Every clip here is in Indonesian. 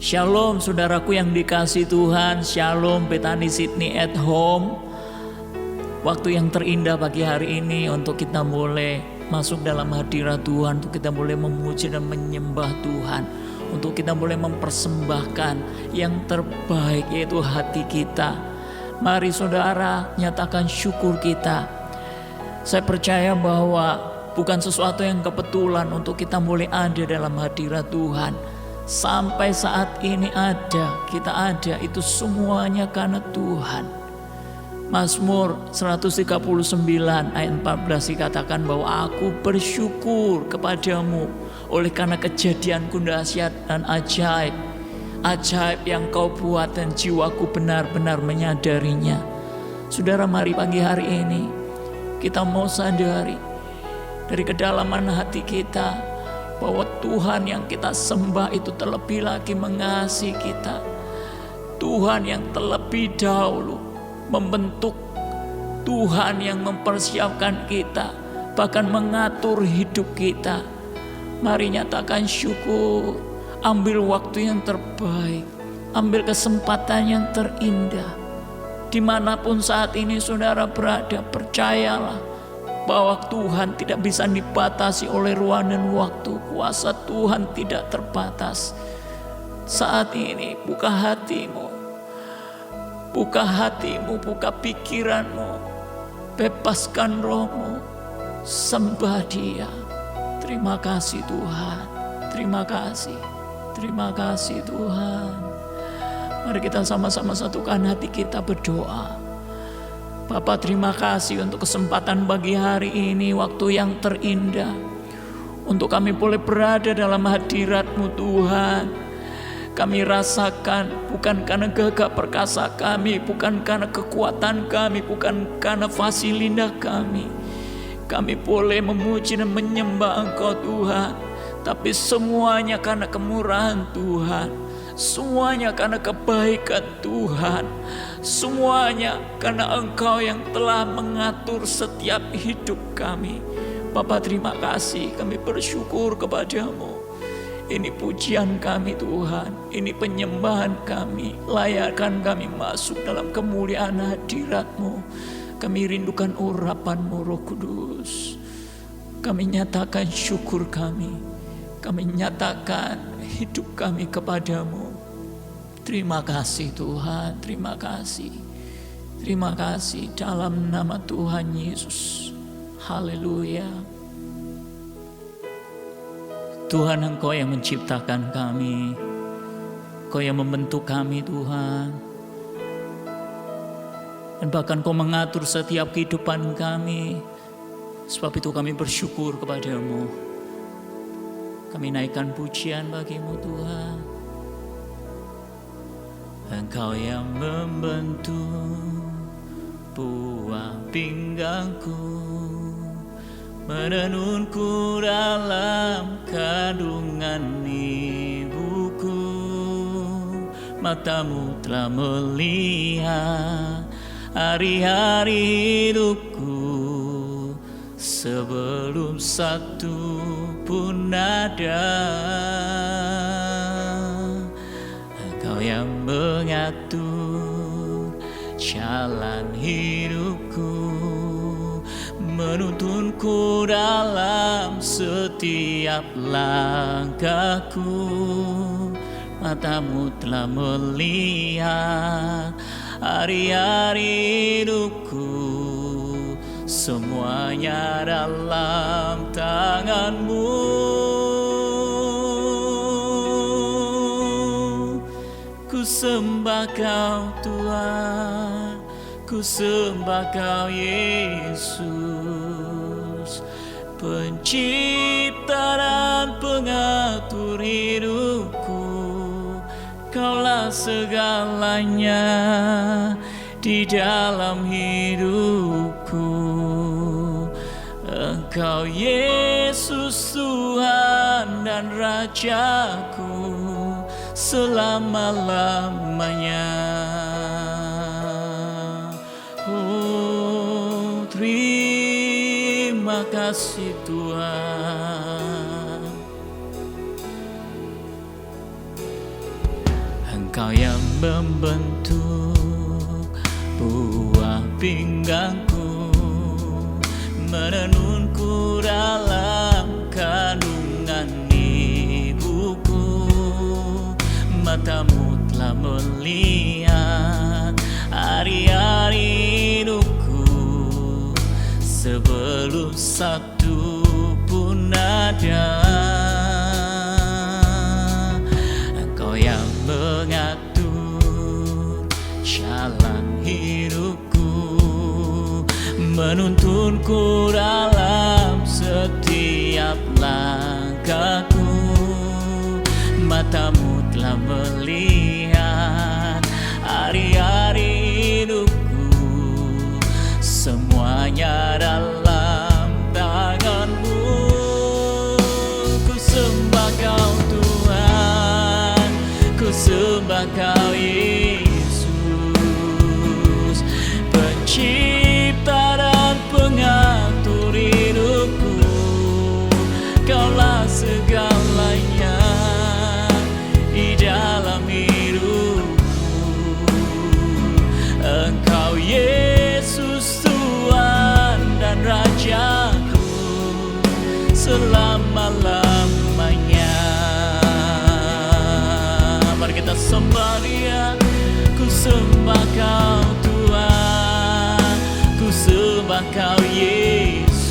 Shalom saudaraku yang dikasihi Tuhan. Shalom Petani Sydney at home. Waktu yang terindah pagi hari ini untuk kita boleh masuk dalam hadirat Tuhan, untuk kita boleh memuji dan menyembah Tuhan, untuk kita boleh mempersembahkan yang terbaik, yaitu hati kita. Mari saudara, nyatakan syukur kita. Saya percaya bahwa bukan sesuatu yang kebetulan untuk kita boleh ada dalam hadirat Tuhan. Sampai saat ini kita ada, itu semuanya karena Tuhan. Mazmur 139 ayat 14 dikatakan bahwa aku bersyukur kepadamu oleh karena kejadianku dahsyat dan ajaib. Ajaib yang kau buat dan jiwaku benar-benar menyadarinya. Saudara, mari pagi hari ini kita mau sadari dari kedalaman hati kita bahwa Tuhan yang kita sembah itu terlebih lagi mengasihi kita. Tuhan yang terlebih dahulu membentuk, Tuhan yang mempersiapkan kita, bahkan mengatur hidup kita. Mari nyatakan syukur, ambil waktu yang terbaik, ambil kesempatan yang terindah. Dimanapun saat ini saudara berada, percayalah bahwa Tuhan tidak bisa dibatasi oleh ruang dan waktu. Kuasa Tuhan tidak terbatas. Saat ini buka hatimu, buka pikiranmu, bebaskan rohmu, sembah Dia. Terima kasih Tuhan, terima kasih Tuhan. Mari kita sama-sama satukan hati kita berdoa. Bapa, terima kasih untuk kesempatan pagi hari ini, waktu yang terindah, untuk kami boleh berada dalam hadirat-Mu Tuhan. Kami rasakan bukan karena gagah perkasa kami, bukan karena kekuatan kami, bukan karena fasilitas kami. Kami boleh memuji dan menyembah Engkau Tuhan, tapi semuanya karena kemurahan Tuhan. Semuanya karena kebaikan Tuhan. Semuanya karena Engkau yang telah mengatur setiap hidup kami. Bapa, terima kasih, kami bersyukur kepadamu. Ini pujian kami Tuhan, ini penyembahan kami. Layakkan kami masuk dalam kemuliaan hadirat-Mu. Kami rindukan urapan-Mu Roh Kudus. Kami nyatakan syukur kami nyatakan hidup kami kepadamu. Terima kasih Tuhan, terima kasih dalam nama Tuhan Yesus. Haleluya. Tuhan, Engkau yang menciptakan kami, Engkau yang membentuk kami Tuhan, dan bahkan Engkau mengatur setiap kehidupan kami. Sebab itu kami bersyukur kepadamu. Kami naikkan pujian bagi-Mu Tuhan. Engkau yang membentuk buah pinggangku, menenunku dalam kandungan ibuku. Mata-Mu telah melihat hari-hari hidupku, sebelum satu pun ada. Engkau yang mengatur jalan hidupku, menuntunku dalam setiap langkahku. Mata-Mu telah melihat hari-hari hidupku, semuanya dalam tangan-Mu. Ku sembah Kau Tuhan, ku sembah Kau Yesus, pencipta dan pengatur hidupku. Kaulah segalanya di dalam hidupku. Engkau Yesus Tuhan dan Rajaku selama-lamanya. Oh, terima kasih Tuhan. Engkau yang membentuk buah pinggangku, menenunku dalam kandungan ibuku. Matamu telah melihat hari-hari hidupku, sebelum satu pun ada. Engkau yang mengatur jalan hidupku, menuntunku dalam setiap langkahku. Matamu telah melihat hari-hari hidupku, semuanya dalam tangan-Mu. Ku sembah Kau Tuhan, ku sembah Kau Yesus, Pencipta dan pengatur hidupku. Kaulah segalanya di dalam hidupku. Engkau Yesus, Tuhan dan Rajaku selama-lamanya. Mari kita sembah Dia. Ku sembah Kau Tuhan, ku sembah Kau Yesus,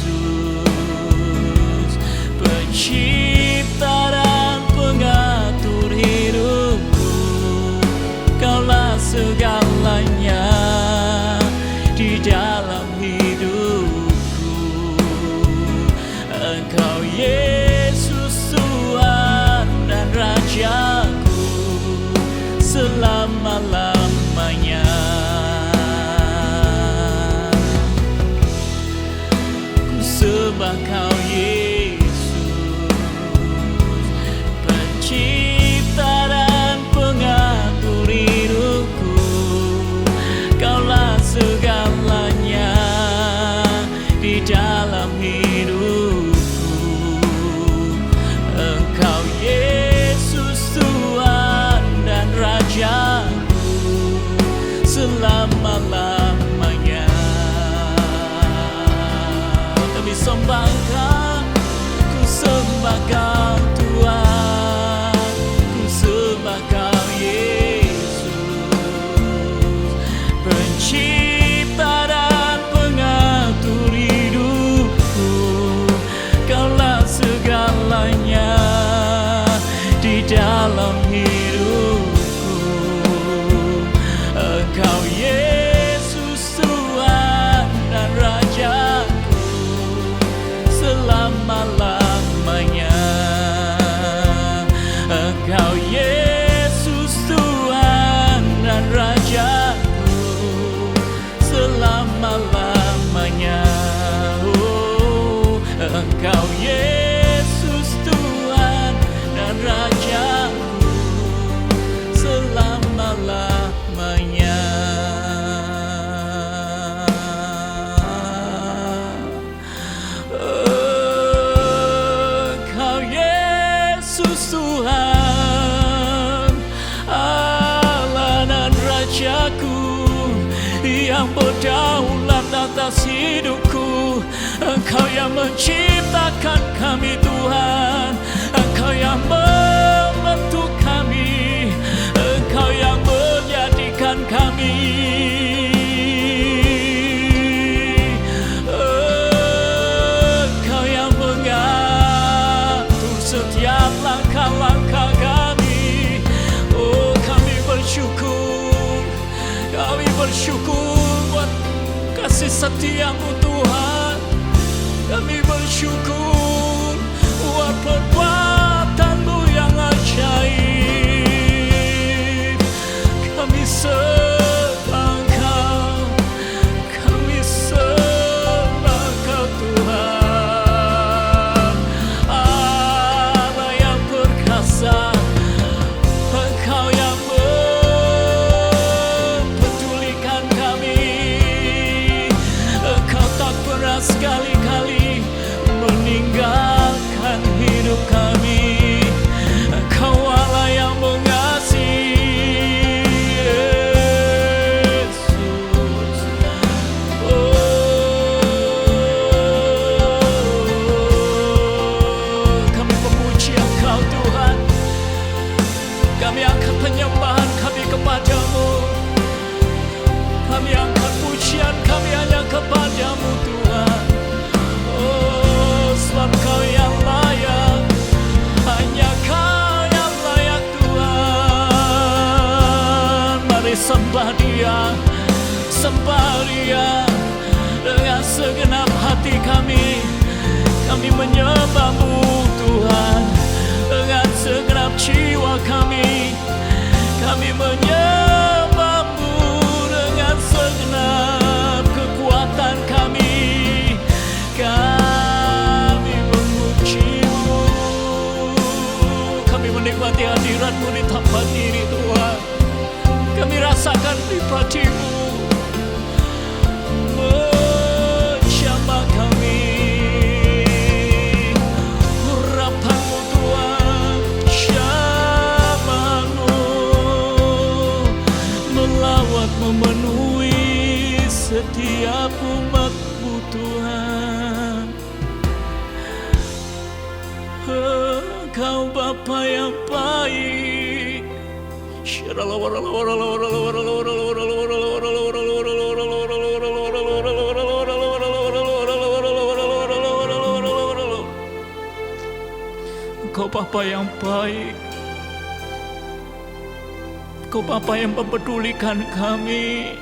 Pencipta dan pengatur hidupku. Kaulah segalanya di dalam hidupku. Engkau Yesus, Tuhan dan Rajaku selama-lamanya. Ku sembah Kau Yesus, Pencipta dan pengatur hidupku. Kaulah segalanya di dalam hidupku. Engkau Yesus, Tuhan dan Rajaku selama-lamanya. Kami sembah Kau, ku sembah Kau Tuhan, ku sembah Kau Yesus, Pencipta dan pengatur hidupku. Kaulah segalanya di dalam hidupku. Engkau Yesus, Tuhan dan Rajaku selama-lamanya. Engkau Yesus, Tuhan dan Rajaku selama-lamanya. Oh, Engkau Yesus, Tuhan dan Rajaku selama-lamanya. Engkau Yesus, Tuhan, Allah dan Rajaku yang berdaulat atas hidupku. Engkau yang menciptakan kami Tuhan, Engkau yang membentuk kami, Engkau yang menjadikan kami. Engkau yang mengatur setiap langkah-langkah kami. Oh, kami bersyukur, kami bersyukur buat kasih setia-Mu Tuhan. Kami bersyukur buat perbuatan-Mu Kami angkat penyembahan kami kepadamu. Kami angkat pujian kami hanya kepadamu Tuhan. Oh, sebab Kau yang layak, hanya Kau yang layak Tuhan. Mari sembah Dia, sembah Dia dengan segenap hati kami. Kami menyembah-Mu Tuhan dengan segenap jiwa kami. Kami menyembah-Mu dengan segenap kekuatan kami. Kami memuji-Mu. Kami menikmati hadirat-Mu di tempat ini Tuhan. Kami rasakan pribadi-Mu menjamah kami. Urapan-Mu Tuhan, jamahan-Mu melawat memenuhi setiap umat-Mu Tuhan. Engkau Bapa yang baik. Engkau Bapa yang baik. Engkau Bapa yang mempedulikan kami.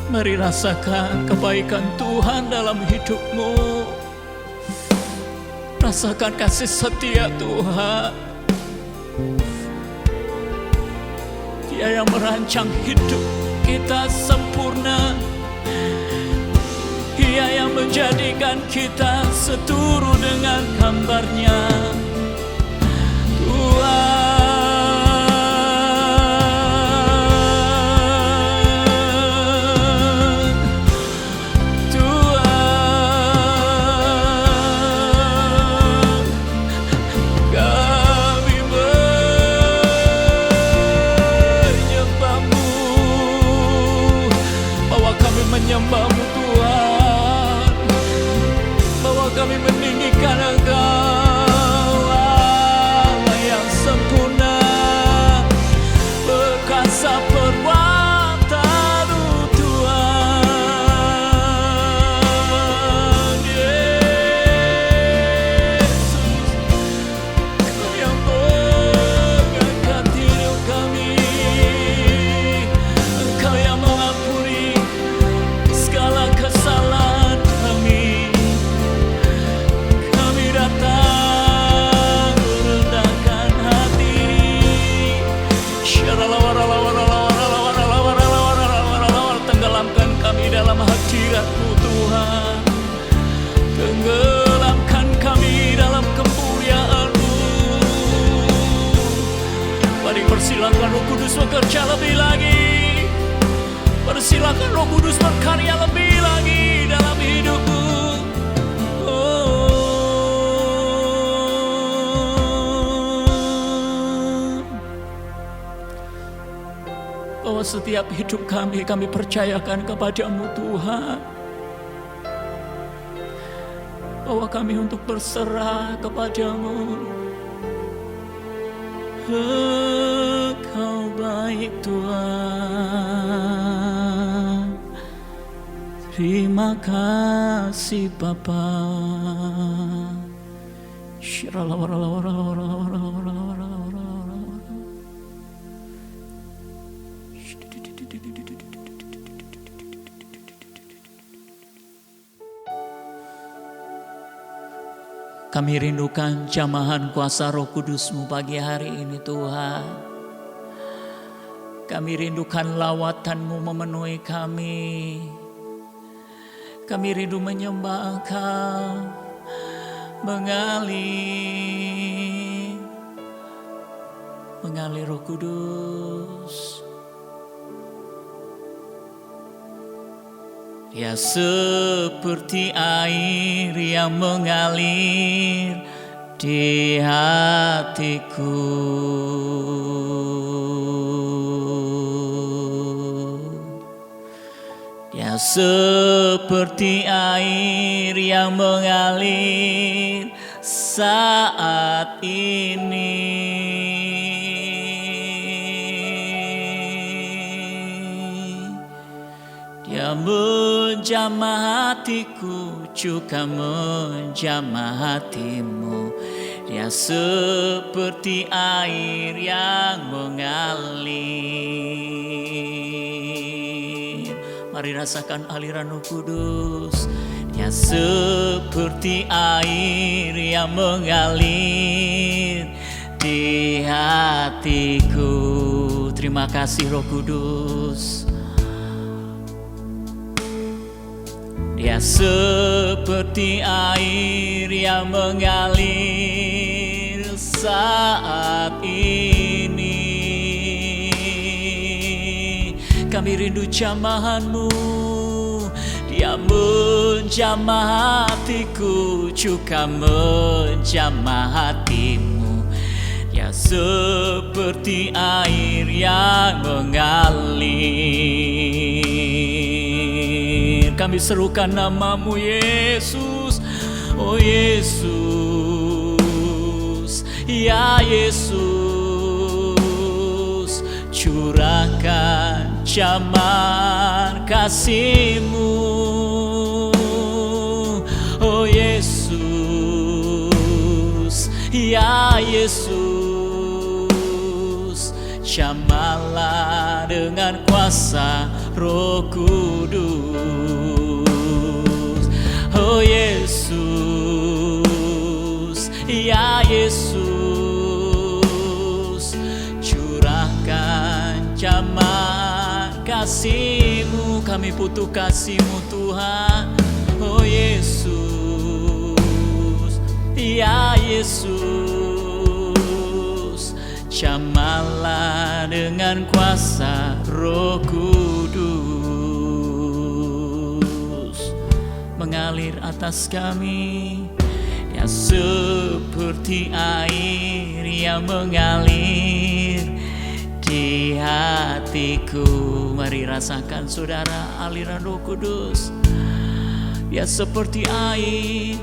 Mari rasakan kebaikan Tuhan dalam hidupmu. Rasakan kasih setia Tuhan. Dia yang merancang hidup kita sempurna. Dia yang menjadikan kita seturut dengan gambarnya. Tuhan, kami menyembah-Mu, bahwa kami menyembah-Mu Tuhan, bahwa kami meninggikan Engkau, Allah yang sempurna, perkasa perbuatan-Mu Tuhan. Yesus, Kau yang mengangkat hidup kami, Engkau yang mengampuni segala kesalahan kami. Kami datang merendahkan hati. Tenggelamkan kami dalam hadirat-Mu Tuhan. Tenggelamkan kami dalam kemuliaan-Mu. Mari persilakan Roh Kudus bekerja lebih lagi. Persilakan Roh Kudus berkarya lebih lagi dalam hidupmu. Bahwa setiap hidup kami percayakan kepadamu Tuhan. Bahwa kami untuk berserah kepadamu. Engkau baik Tuhan. Terima kasih Bapa. Kami rindukan jamahan kuasa Roh Kudus-Mu pagi hari ini Tuhan. Kami rindukan lawatan-Mu memenuhi kami. Kami rindu menyembah Engkau, mengalir Roh Kudus. Ya seperti air yang mengalir di hatiku. Dia Ya seperti air yang mengalir saat ini. Dia menjamah hatiku, juga menjamah hatimu. Dia seperti air yang mengalir. Mari rasakan aliran Roh Kudus. Dia seperti air yang mengalir di hatiku. Terima kasih Roh Kudus. Dia seperti air yang mengalir saat ini. Kami rindu jamahan-Mu. Dia menjamah hatiku, juga menjamah hatimu. Dia seperti air yang mengalir. Kami serukan nama-Mu Yesus. Oh Yesus, ya Yesus, curahkan jamar kasih-Mu. Oh Yesus, ya Yesus, jamahlah dengan kuasa Roh Kudus. Oh Yesus, ya Yesus, curahkan jamar kasih-Mu. Kami butuh kasih-Mu Tuhan. Oh Yesus, ya Yesus, jamahlah dengan kuasa Roh Kudus, mengalir atas kami. Ya seperti air yang mengalir di hatiku. Mari rasakan saudara aliran Roh Kudus. Ya seperti air,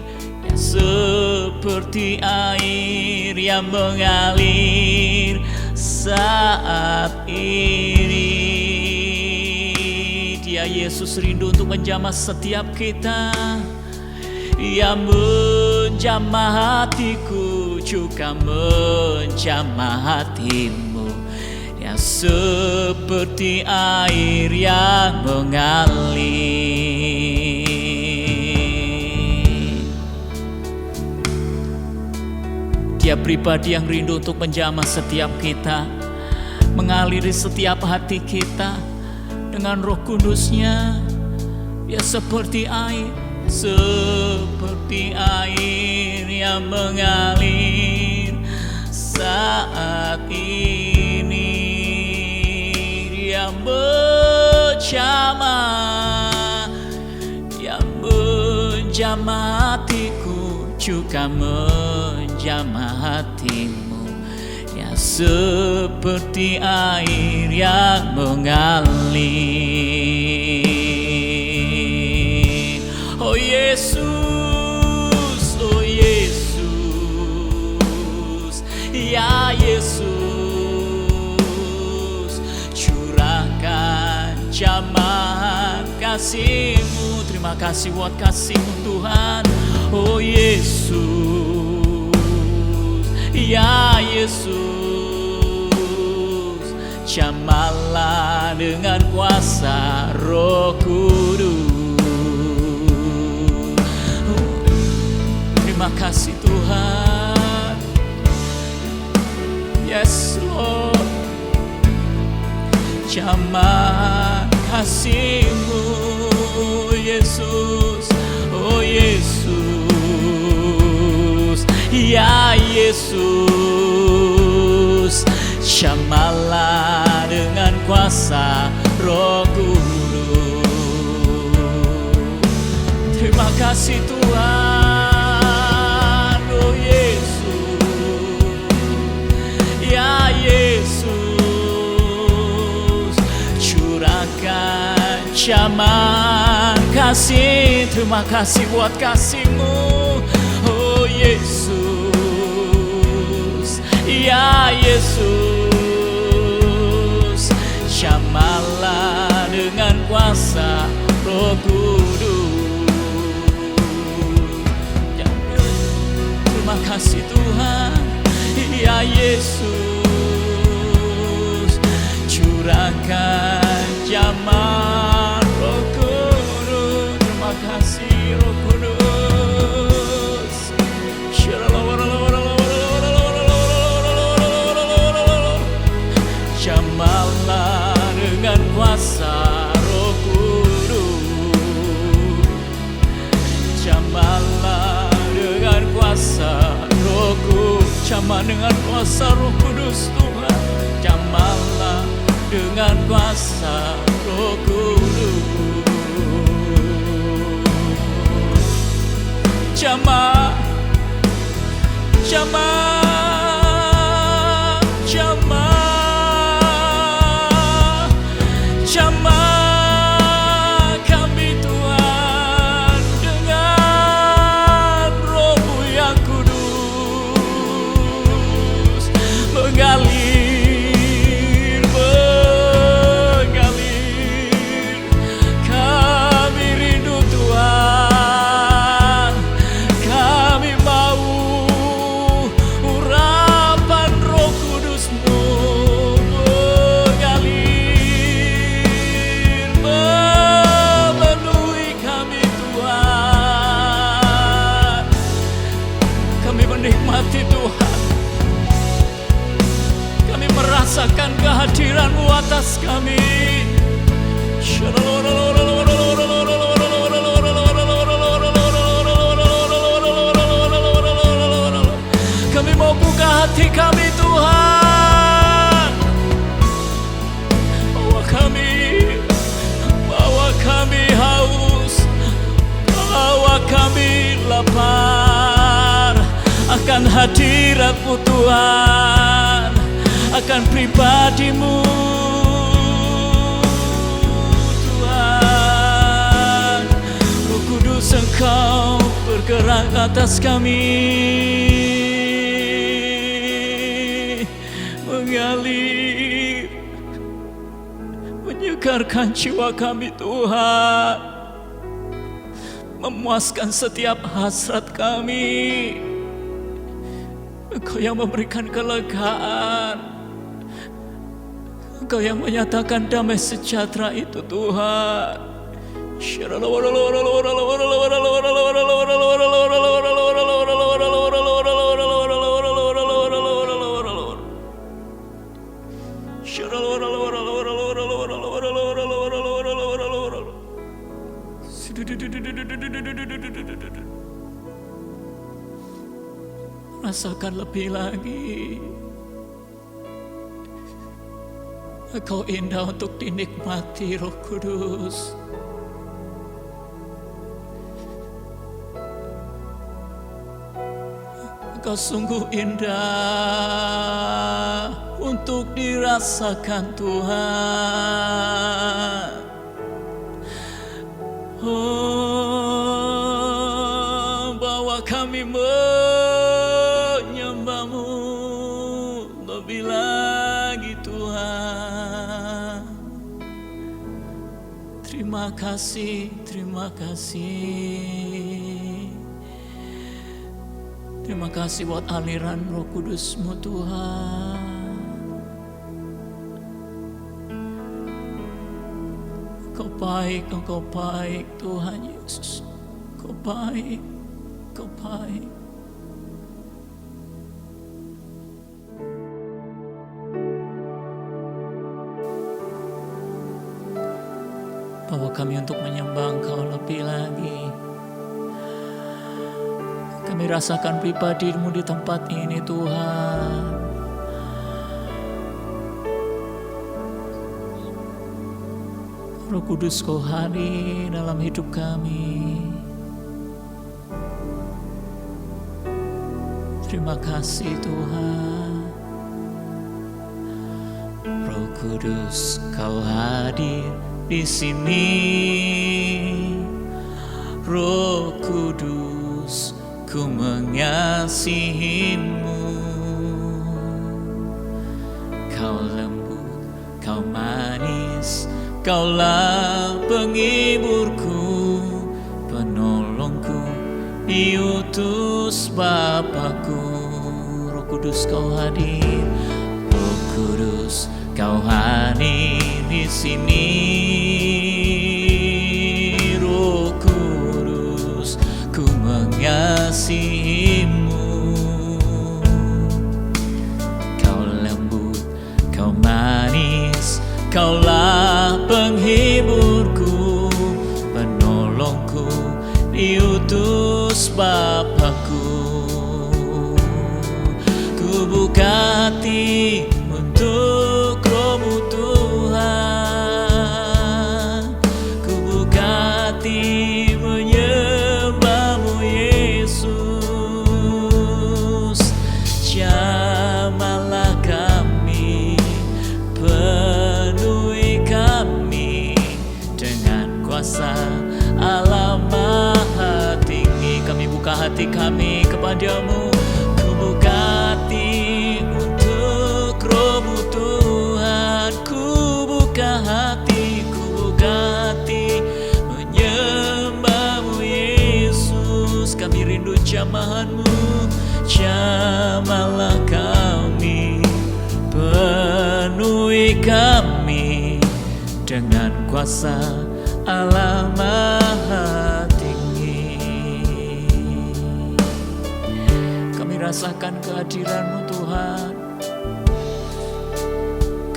ya seperti air yang mengalir saat ini. Dia Yesus rindu untuk menjamah setiap kita. Ia menjamah hatiku, juga menjamah hatimu. Dia seperti air yang mengalir. Dia pribadi yang rindu untuk menjamah setiap kita, mengaliri setiap hati kita dengan Roh Kudus-Nya. Dia seperti air, seperti air yang mengalir saat ini. Dia menjamah hatiku, juga menjamah hatimu. Ya seperti air yang mengalir. Oh Yesus, oh Yesus, ya Yesus, curahkan jamah kasih-Mu. Terima kasih buat kasih-Mu Tuhan. Oh Yesus, ya Yesus, jamahlah dengan kuasa Roh Kudus. Terima kasih Tuhan. Yes Lord, jamah kasih-Mu Yesus. Oh Yesus, ya Yesus, jamahlah dengan kuasa Roh Kudus. Terima kasih Tuhan. Oh Yesus, ya Yesus, curahkan jamah terima kasih buat kasih-Mu, oh Yesus, ya Yesus. Jamahlah dengan kuasa Roh Kudus. Terima kasih Tuhan, ya Yesus. Curahkan jamah Roh Kudus. Terima kasih Roh Kudus. Jamahlah dengan kuasa Roh Kudus. Jamahlah dengan kuasa Roh Kudus. Jamah dengan kuasa Roh Kudus Tuhan. Jamahlah dengan kuasa Roh Kudus. Jamah, jamah, jamah, jamah kami Tuhan dengan Roh-Mu yang kudus. Mengalir, mengalir, kami rindu Tuhan. Kami mau urapan Roh Kudus-Mu mengalir, memenuhi kami Tuhan. Kami menikmati Tuhan, kami merasakan kehadiran-Mu atas kami. Kami mau buka hati kami Tuhan. Bawa kami haus, bawa kami lapar akan hadirat-Mu Tuhan, akan pribadi-Mu Tuhan. Roh Kudus Engkau bergerak atas kami, mengalir, menyegarkan jiwa kami Tuhan, memuaskan setiap hasrat kami. Engkau yang memberikan kelegaan, Engkau yang menyatakan damai sejahtera itu Tuhan. Rasakan lebih lagi. Engkau indah untuk dinikmati Roh Kudus. Engkau sungguh indah untuk dirasakan Tuhan. Oh, bawa kami menyembah-Mu lebih lagi Tuhan. Terima kasih, terima kasih. Terima kasih buat aliran Roh Kudus-Mu Tuhan. Engkau baik Tuhan Yesus. Engkau baik, Engkau baik. Bawa kami untuk menyembah Engkau lebih lagi. Kami rasakan pribadi-Mu di tempat ini Tuhan. Roh Kudus Kau hadir dalam hidup kami. Terima kasih Tuhan. Roh Kudus Kau hadir di sini. Roh Kudus, ku mengasihimu. Kau lembut, kau manis, kaulah penghiburku, penolongku, diutus Bapakku. Roh Kudus kau hadir, Roh Kudus kau hadir di sini. Roh Kudus, ku mengasihimu. Kau lembut, kau manis, kaulah penghiburku, penolongku, diutus Bapakku. Ku buka hati untuk Roh-Mu Tuhan, ku buka hati menyembah-Mu Yesus. Jamahlah kami, penuhi kami dengan kuasa Allah Maha Tinggi. Kami buka hati kami kepadamu, ku buka hati untuk Roh-Mu Tuhan, ku buka hati menyembah-Mu Yesus. Kami rindu jamahan-Mu, jamahlah kami, penuhi kami dengan kuasa Allah Maha Tinggi. Kami rasakan kehadiran-Mu Tuhan,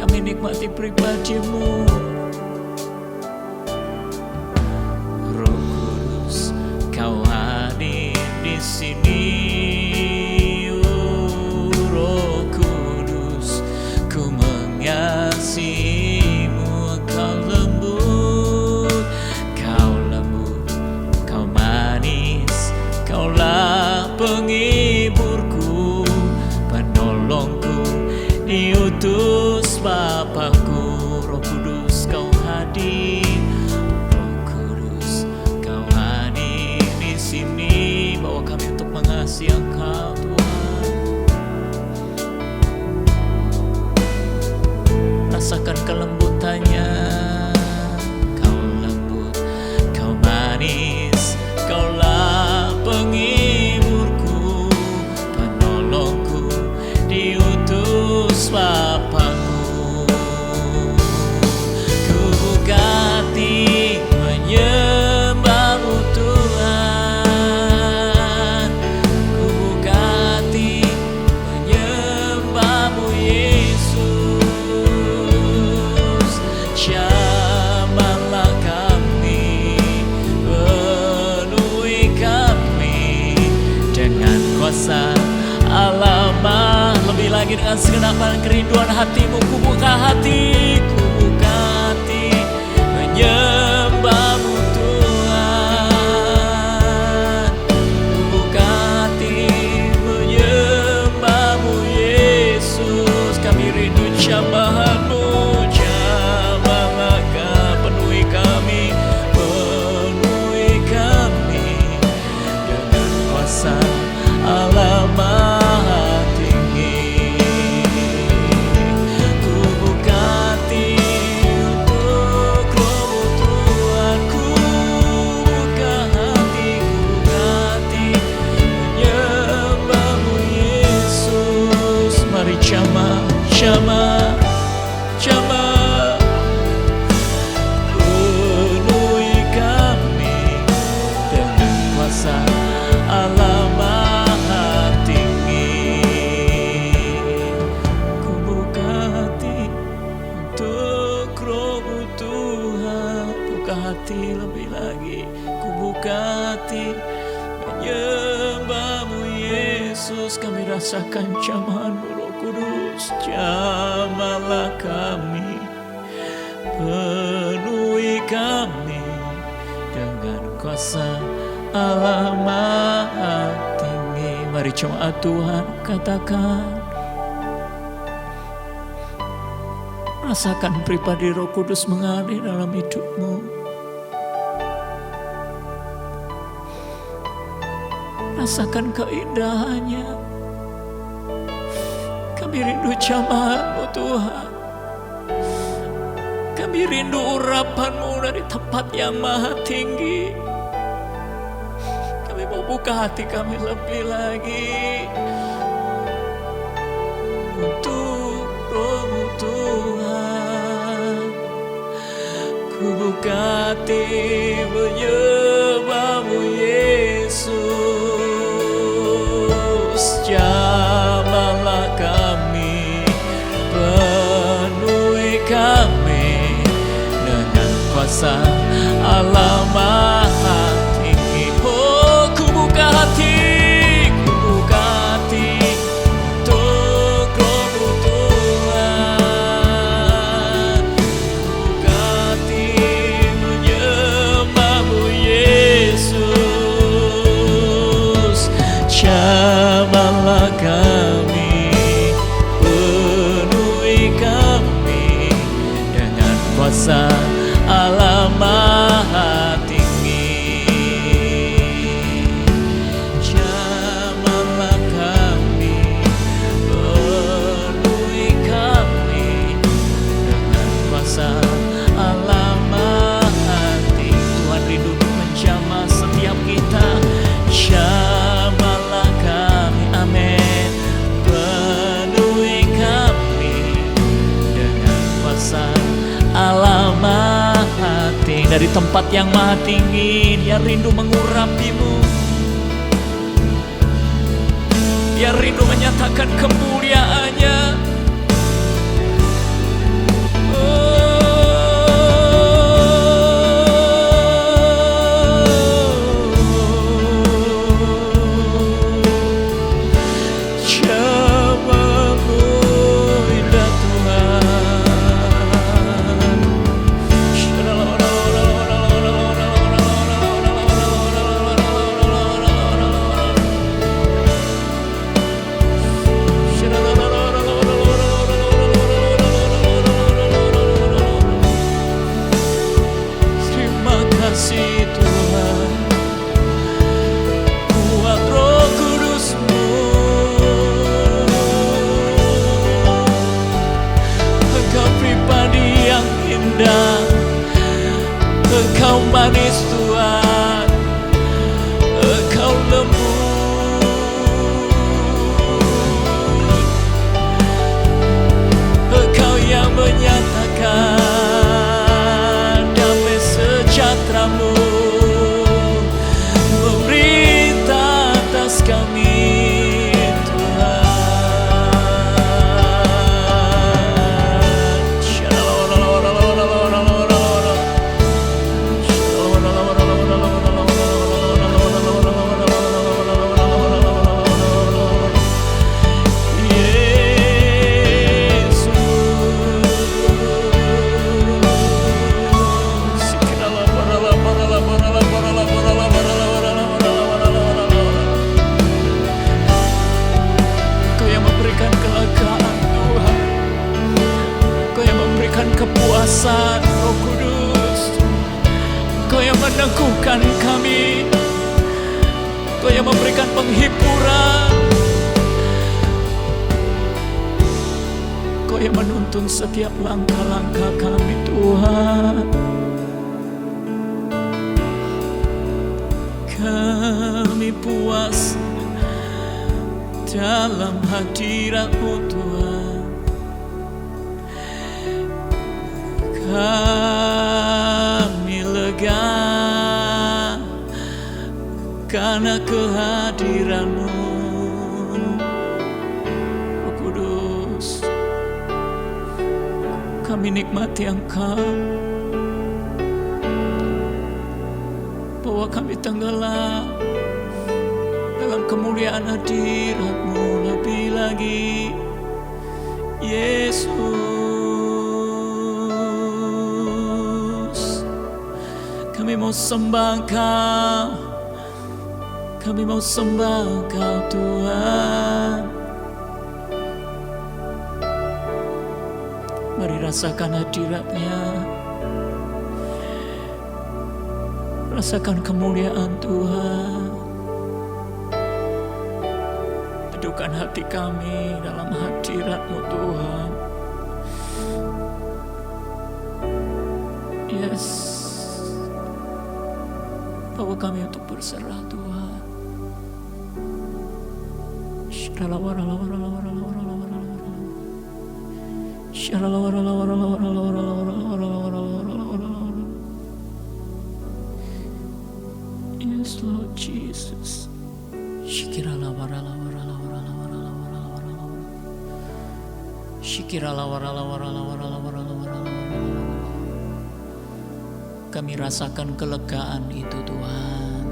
kami nikmati pribadi-Mu. Roh Kudus kau hadir di sini. Roh Kudus, ku mengasihimu. Kau lembut, kau manis, kaulah penghiburku, penolongku, diutus Bapakku. Roh Kudus kau hadir, Roh Kudus kau hadir di sini. Bawa kami untuk mengasihi Engkau Tuhan. Rasakan kelembutannya. Kau lembut, kau manis, kaulah penghiburku, penolongku, diutus Bapakku. Ku buka hati menyembah-Mu Tuhan, ku buka hati menyembah-Mu Yesus. Jamahlah kami, penuhi kami dengan kuasa Allah Maha. Lebih lagi dengan segenapan kerinduan hatimu, ku buka hati menyembah-Mu Tuhan, ku buka hati menyembah-Mu Yesus. Kami rindu jamahan-Mu, jamahlah penuhi kami dengan kuasa Allah Maha Tinggi. Ku buka hati untuk Roh-Mu Tuhan, ku buka hati menyembah-Mu Yesus. Mari jamah penuhi kami dengan kuasa Allah Maha Tinggi. Ku buka hati untuk Roh-Mu Tuhan, buka hati lebih lagi. Ku buka hati menyembah-Mu Yesus. Kami rasakan jamahan-Mu Roh Kudus. Jamahlah kami, penuhi kami dengan kuasa Allah Maha Tinggi. Mari jemaat Tuhan katakan, rasakan pribadi Roh Kudus mengalir dalam hidupmu. rasakan keindahannya. Kami rindu jamahan-Mu Tuhan. Kami rindu urapan-Mu dari tempat yang maha tinggi. Kami mau buka hati kami lebih lagi untuk Roh-Mu Tuhan. Ku buka hati menyembah-Mu Yesus. Jamahlah kami, penuhi kami dengan kuasa Allah Maha Tinggi. Oh, ku buka hati untuk Roh-Mu Tuhan. Ku buka hati menyembah-Mu Yesus. Jamahlah kami, penuhi kami dengan kuasa Allah Maha Tinggi. Jamahlah kami, penuhi kami dengan kuasa Allah Maha Tinggi. Tuhan rindu menjamah setiap kita. Jamahlah kami, amin. Penuhi kami dengan kuasa Allah Maha Tinggi. Dari tempat yang maha tinggi, Dia rindu mengurapi-Mu. Dia rindu menyatakan kemuliaan-Nya. Jamaah-Mu indah Tuhan. Terima kasih Tuhan, buat Roh Kudus-Mu. Engkau pribadi yang indah, Engkau manis Tuhan, Engkau lembut, Engkau yang menyatakan damai sejahtera-Mu, memerintah atas kami Tuhan. Kau yang memberikan kelegaan Tuhan, Kau yang memberikan kepuasan Roh Kudus, Kau yang meneguhkan kami, Kau yang memberikan penghiburan, Kau yang menuntun setiap langkah-langkah kami Tuhan. Kami puas dalam hadirat-Mu Tuhan. Kami lega karena kehadiran-Mu Roh Kudus. Kami nikmati Engkau, bahwa kami tenggelam dalam kemuliaan hadirat-Mu lebih lagi Yesus. Kami mau sembah Engkau, kami mau sembah Engkau Tuhan. Mari rasakan hadirat-Nya, rasakan kemuliaan Tuhan. teduhkan hati kami dalam hadirat-Mu Tuhan. Yes, bawa kami untuk berserah Tuhan. Yes, Lord Jesus. Kami rasakan kelegaan itu Tuhan.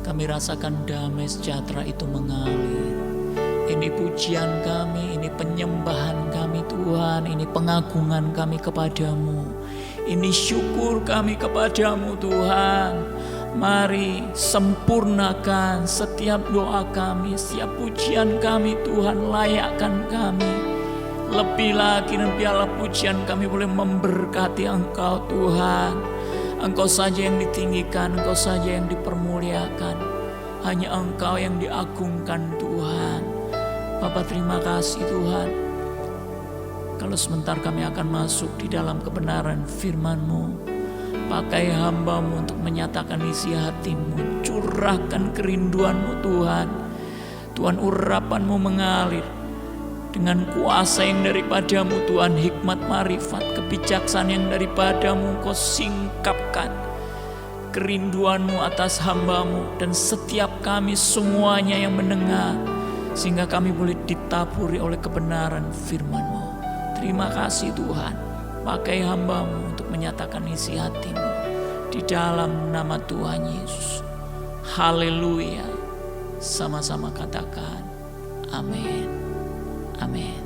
Kami rasakan damai sejahtera itu mengalir. Ini pujian kami, ini penyembahan kami Tuhan, ini pengagungan kami kepadamu. Ini syukur kami kepadamu Tuhan. Mari sempurnakan setiap doa kami, setiap pujian kami Tuhan, layakkan kami. Lebih lagi dan biarlah pujian kami boleh memberkati Engkau Tuhan. Engkau saja yang ditinggikan, Engkau saja yang dipermuliakan. Hanya Engkau yang diagungkan Tuhan. Bapa, terima kasih Tuhan. Kalau sebentar kami akan masuk di dalam kebenaran firman-Mu. Pakai hamba-Mu untuk menyatakan isi hati-Mu. Curahkan kerinduan-Mu Tuhan. Tuhan, urapan-Mu mengalir dengan kuasa yang daripada-Mu Tuhan. Hikmat, marifat, kebijaksanaan yang daripada-Mu Engkau singkapkan. Kerinduan-Mu atas hamba-Mu dan setiap kami semuanya yang mendengar. Sehingga kami boleh ditaburi oleh kebenaran firman-Mu. Terima kasih Tuhan. Pakai hamba-Mu untuk menyatakan isi hati-Mu. Di dalam nama Tuhan Yesus. Haleluya. Sama-sama katakan amin. Amin.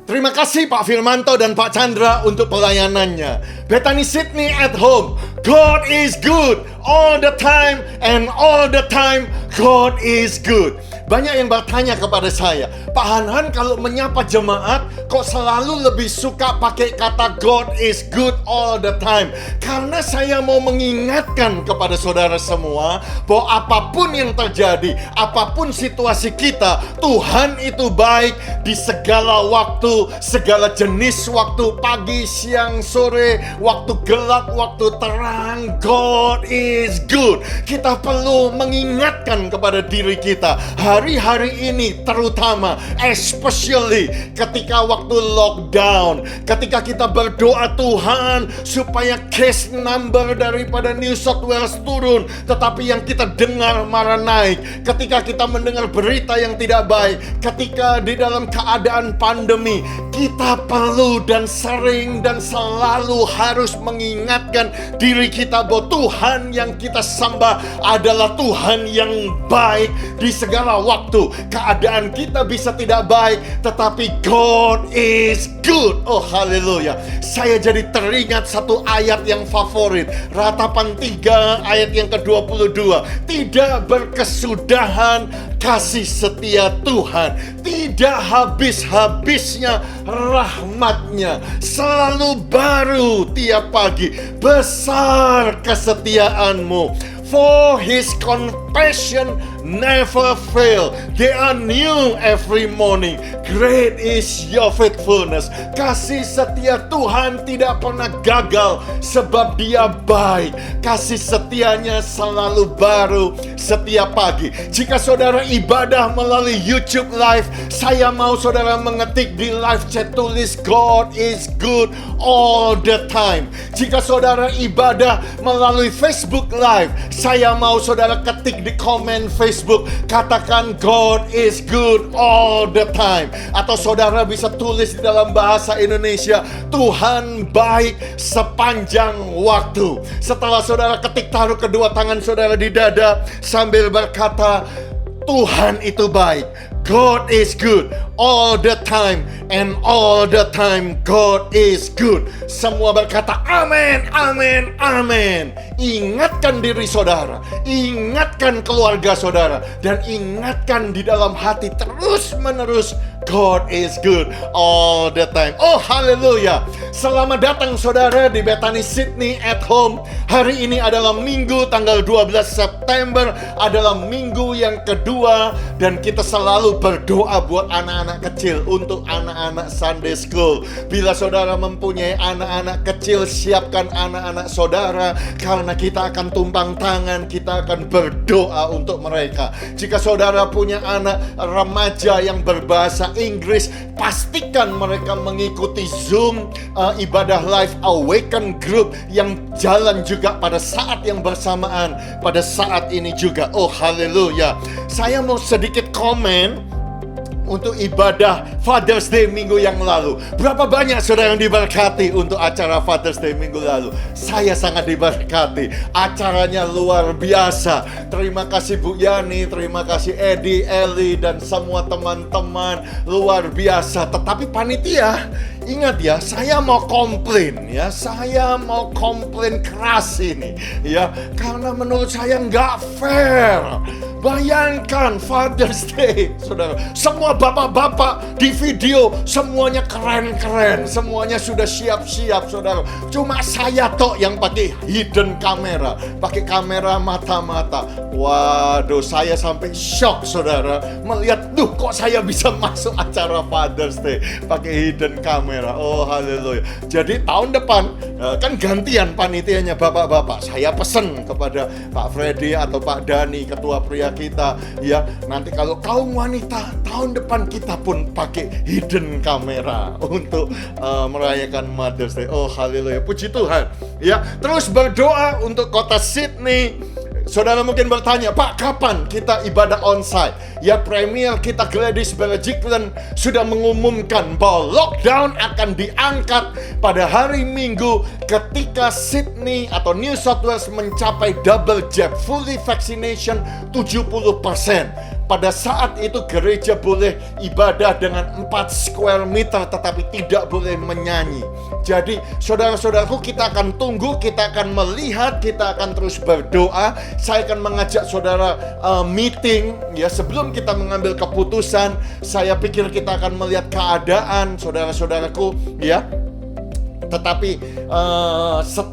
Terima kasih Pak Firmanto dan Pak Chandra untuk pelayanannya. Bethany Sydney at home. God is good all the time, and all the time God is good. Banyak yang bertanya kepada saya, Pak Hanhan kalau menyapa jemaat kok selalu lebih suka pakai kata God is good all the time. Karena saya mau mengingatkan kepada saudara semua bahwa apapun yang terjadi, apapun situasi kita, Tuhan itu baik di segala waktu, segala jenis waktu, pagi, siang, sore, waktu gelap, waktu terang. God is good. Kita perlu mengingatkan kepada diri kita hari-hari ini, terutama especially ketika waktu lockdown, ketika kita berdoa Tuhan supaya case number daripada New South Wales turun, tetapi yang kita dengar malah naik. Ketika kita mendengar berita yang tidak baik, ketika di dalam keadaan pandemi, kita perlu dan sering dan selalu harus mengingatkan diri kita bahwa Tuhan yang kita sembah adalah Tuhan yang baik di segala waktu. Keadaan kita bisa tidak baik, tetapi God is good. Oh haleluya. Saya jadi teringat satu ayat yang favorit, Ratapan 3 ayat yang ke-22. Tidak berkesudahan kasih setia Tuhan, tidak habis-habisnya rahmatnya, selalu baru tiap pagi, besar kesetiaanmu. For His compassion never fail. They are new every morning. Great is your faithfulness. Kasih setia Tuhan tidak pernah gagal sebab Dia baik. Kasih setianya selalu baru setiap pagi. Jika saudara ibadah melalui YouTube Live, saya mau saudara mengetik di live chat, tulis God is good all the time. Jika saudara ibadah melalui Facebook Live, saya mau saudara ketik di komen Facebook, katakan God is good all the time. Atau saudara bisa tulis di dalam bahasa Indonesia, Tuhan baik sepanjang waktu. Setelah saudara ketik, taruh kedua tangan saudara di dada sambil berkata, Tuhan itu baik. God is good all the time, and all the time God is good. Semua berkata amin, amin, amin. Ingatkan diri saudara, ingatkan keluarga saudara, dan ingatkan di dalam hati terus menerus God is good all the time. Oh, haleluya. Selamat datang saudara di Bethany Sydney at Home. Hari ini adalah Minggu tanggal 12 September, adalah minggu yang kedua, dan kita selalu berdoa buat anak-anak kecil, untuk anak-anak Sunday School. Bila saudara mempunyai anak-anak kecil, siapkan anak-anak saudara, karena kita akan tumpang tangan, kita akan berdoa untuk mereka. Jika saudara punya anak remaja yang berbahasa Inggris, pastikan mereka mengikuti Zoom ibadah live Awaken Group yang jalan juga pada saat yang bersamaan, pada saat ini juga. Oh, haleluya. Saya mau sedikit komen untuk ibadah Father's Day minggu yang lalu. Berapa banyak saudara yang diberkati untuk acara Father's Day minggu lalu? Saya sangat diberkati. Acaranya luar biasa. Terima kasih Bu Yani, terima kasih Edi, Eli, dan semua teman-teman. Luar biasa. Tetapi panitia, ingat ya, saya mau komplain ya. Saya mau komplain keras ini ya. Karena menurut saya nggak fair. Bayangkan Father's Day, saudara. Semua bapak-bapak di video, semuanya keren-keren. Semuanya sudah siap-siap, saudara. Cuma saya tok yang pakai hidden camera. Pakai kamera mata-mata. Waduh, saya sampai shock, saudara. Melihat, kok saya bisa masuk acara Father's Day pakai hidden camera. Oh, haleluya. Jadi tahun depan, kan gantian panitianya bapak-bapak. Saya pesen kepada Pak Freddy atau Pak Dani, ketua pria kita, ya, nanti kalau kaum wanita, tahun depan kita pun pakai hidden camera untuk merayakan Mother's Day. Oh, haleluya, puji Tuhan. Ya, terus berdoa untuk kota Sydney. Saudara mungkin bertanya, Pak, kapan kita ibadah onsite? Ya, Premier kita Gladys Berejiklian sudah mengumumkan bahwa lockdown akan diangkat pada hari Minggu ketika Sydney atau New South Wales mencapai double jab, fully vaccination 70%. Pada saat itu gereja boleh ibadah dengan 4 square meter, tetapi tidak boleh menyanyi. Jadi saudara-saudaraku, kita akan tunggu, kita akan melihat, kita akan terus berdoa. Saya akan mengajak saudara meeting ya, sebelum kita mengambil keputusan. Saya pikir kita akan melihat keadaan saudara-saudaraku ya. Tetapi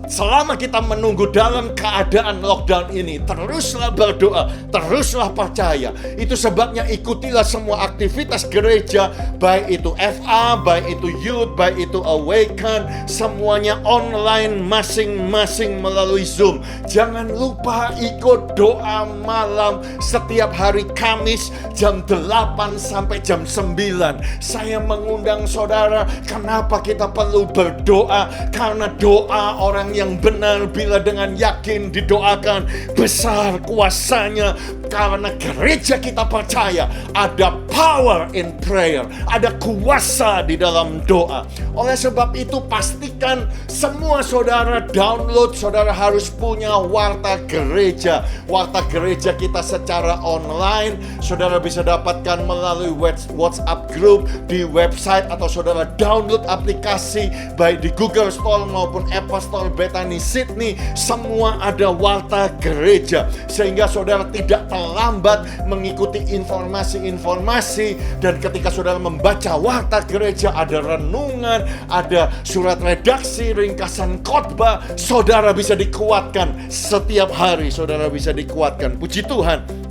selama kita menunggu dalam keadaan lockdown ini, teruslah berdoa, teruslah percaya. Itu sebabnya ikutilah semua aktivitas gereja, baik itu FA, baik itu Youth, baik itu Awaken, semuanya online masing-masing melalui Zoom. Jangan lupa ikut doa malam setiap hari Kamis jam 8 sampai jam 9. Saya mengundang saudara. Kenapa kita perlu berdoa? Karena doa orang yang benar bila dengan yakin didoakan, besar kuasanya. Karena gereja kita percaya ada power in prayer, ada kuasa di dalam doa. Oleh sebab itu, pastikan semua saudara download. Saudara harus punya warta gereja. Warta gereja kita secara online saudara bisa dapatkan melalui WhatsApp group, di website, atau saudara download aplikasi baik di Google Store maupun Apple Store Bethany Sydney. Semua ada warta gereja, sehingga saudara tidak terlambat mengikuti informasi-informasi. Dan ketika saudara membaca warta gereja, ada renungan, ada surat redaksi, ringkasan khotbah, saudara bisa dikuatkan setiap hari. Saudara bisa dikuatkan. Puji Tuhan.